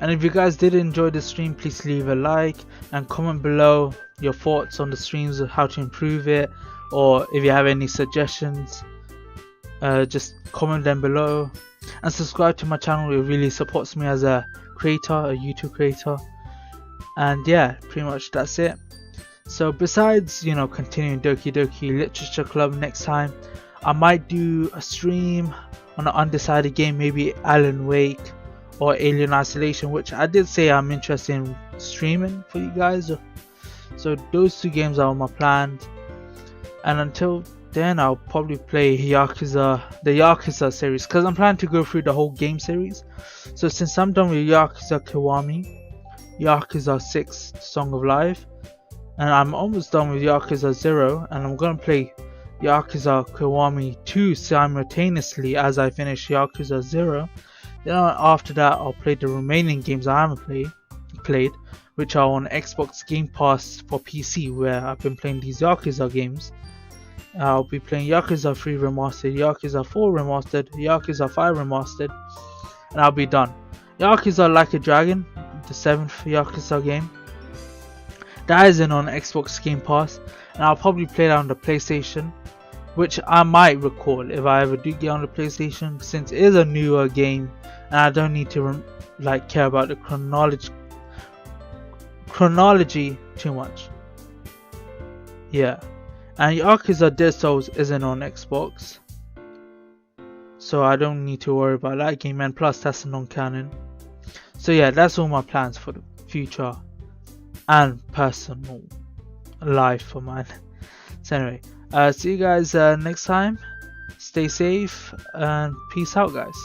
And if you guys did enjoy the stream, please leave a like and comment below your thoughts on the streams, how to improve it, or if you have any suggestions, just comment them below. And subscribe to my channel, it really supports me as a creator, a YouTube creator. And yeah, pretty much that's it. So besides, you know, continuing Doki Doki Literature Club next time, I might do a stream on an undecided game, maybe Alan Wake or Alien Isolation, which I did say I'm interested in streaming for you guys. So those two games are on my plans. And until then, I'll probably play the Yakuza series, because I'm planning to go through the whole game series. So since I'm done with Yakuza Kiwami, Yakuza 6 Song of Life, and I'm almost done with Yakuza 0, and I'm going to play Yakuza Kiwami 2 simultaneously as I finish Yakuza 0. Then after that, I'll play the remaining games I haven't played, which are on Xbox Game Pass for PC, where I've been playing these Yakuza games. I'll be playing Yakuza 3 Remastered, Yakuza 4 Remastered, Yakuza 5 Remastered, and I'll be done. Yakuza Like a Dragon, the 7th Yakuza game, that isn't on Xbox Game Pass, and I'll probably play that on the PlayStation, which I might record if I ever do get on the PlayStation, since it is a newer game and I don't need to care about the chronology too much. Yeah. And Yakuza Dead Souls isn't on Xbox, so I don't need to worry about that game, and plus that's non-canon. So yeah, that's all my plans for the future and personal life for mine. So anyway, see you guys next time. Stay safe and peace out, guys.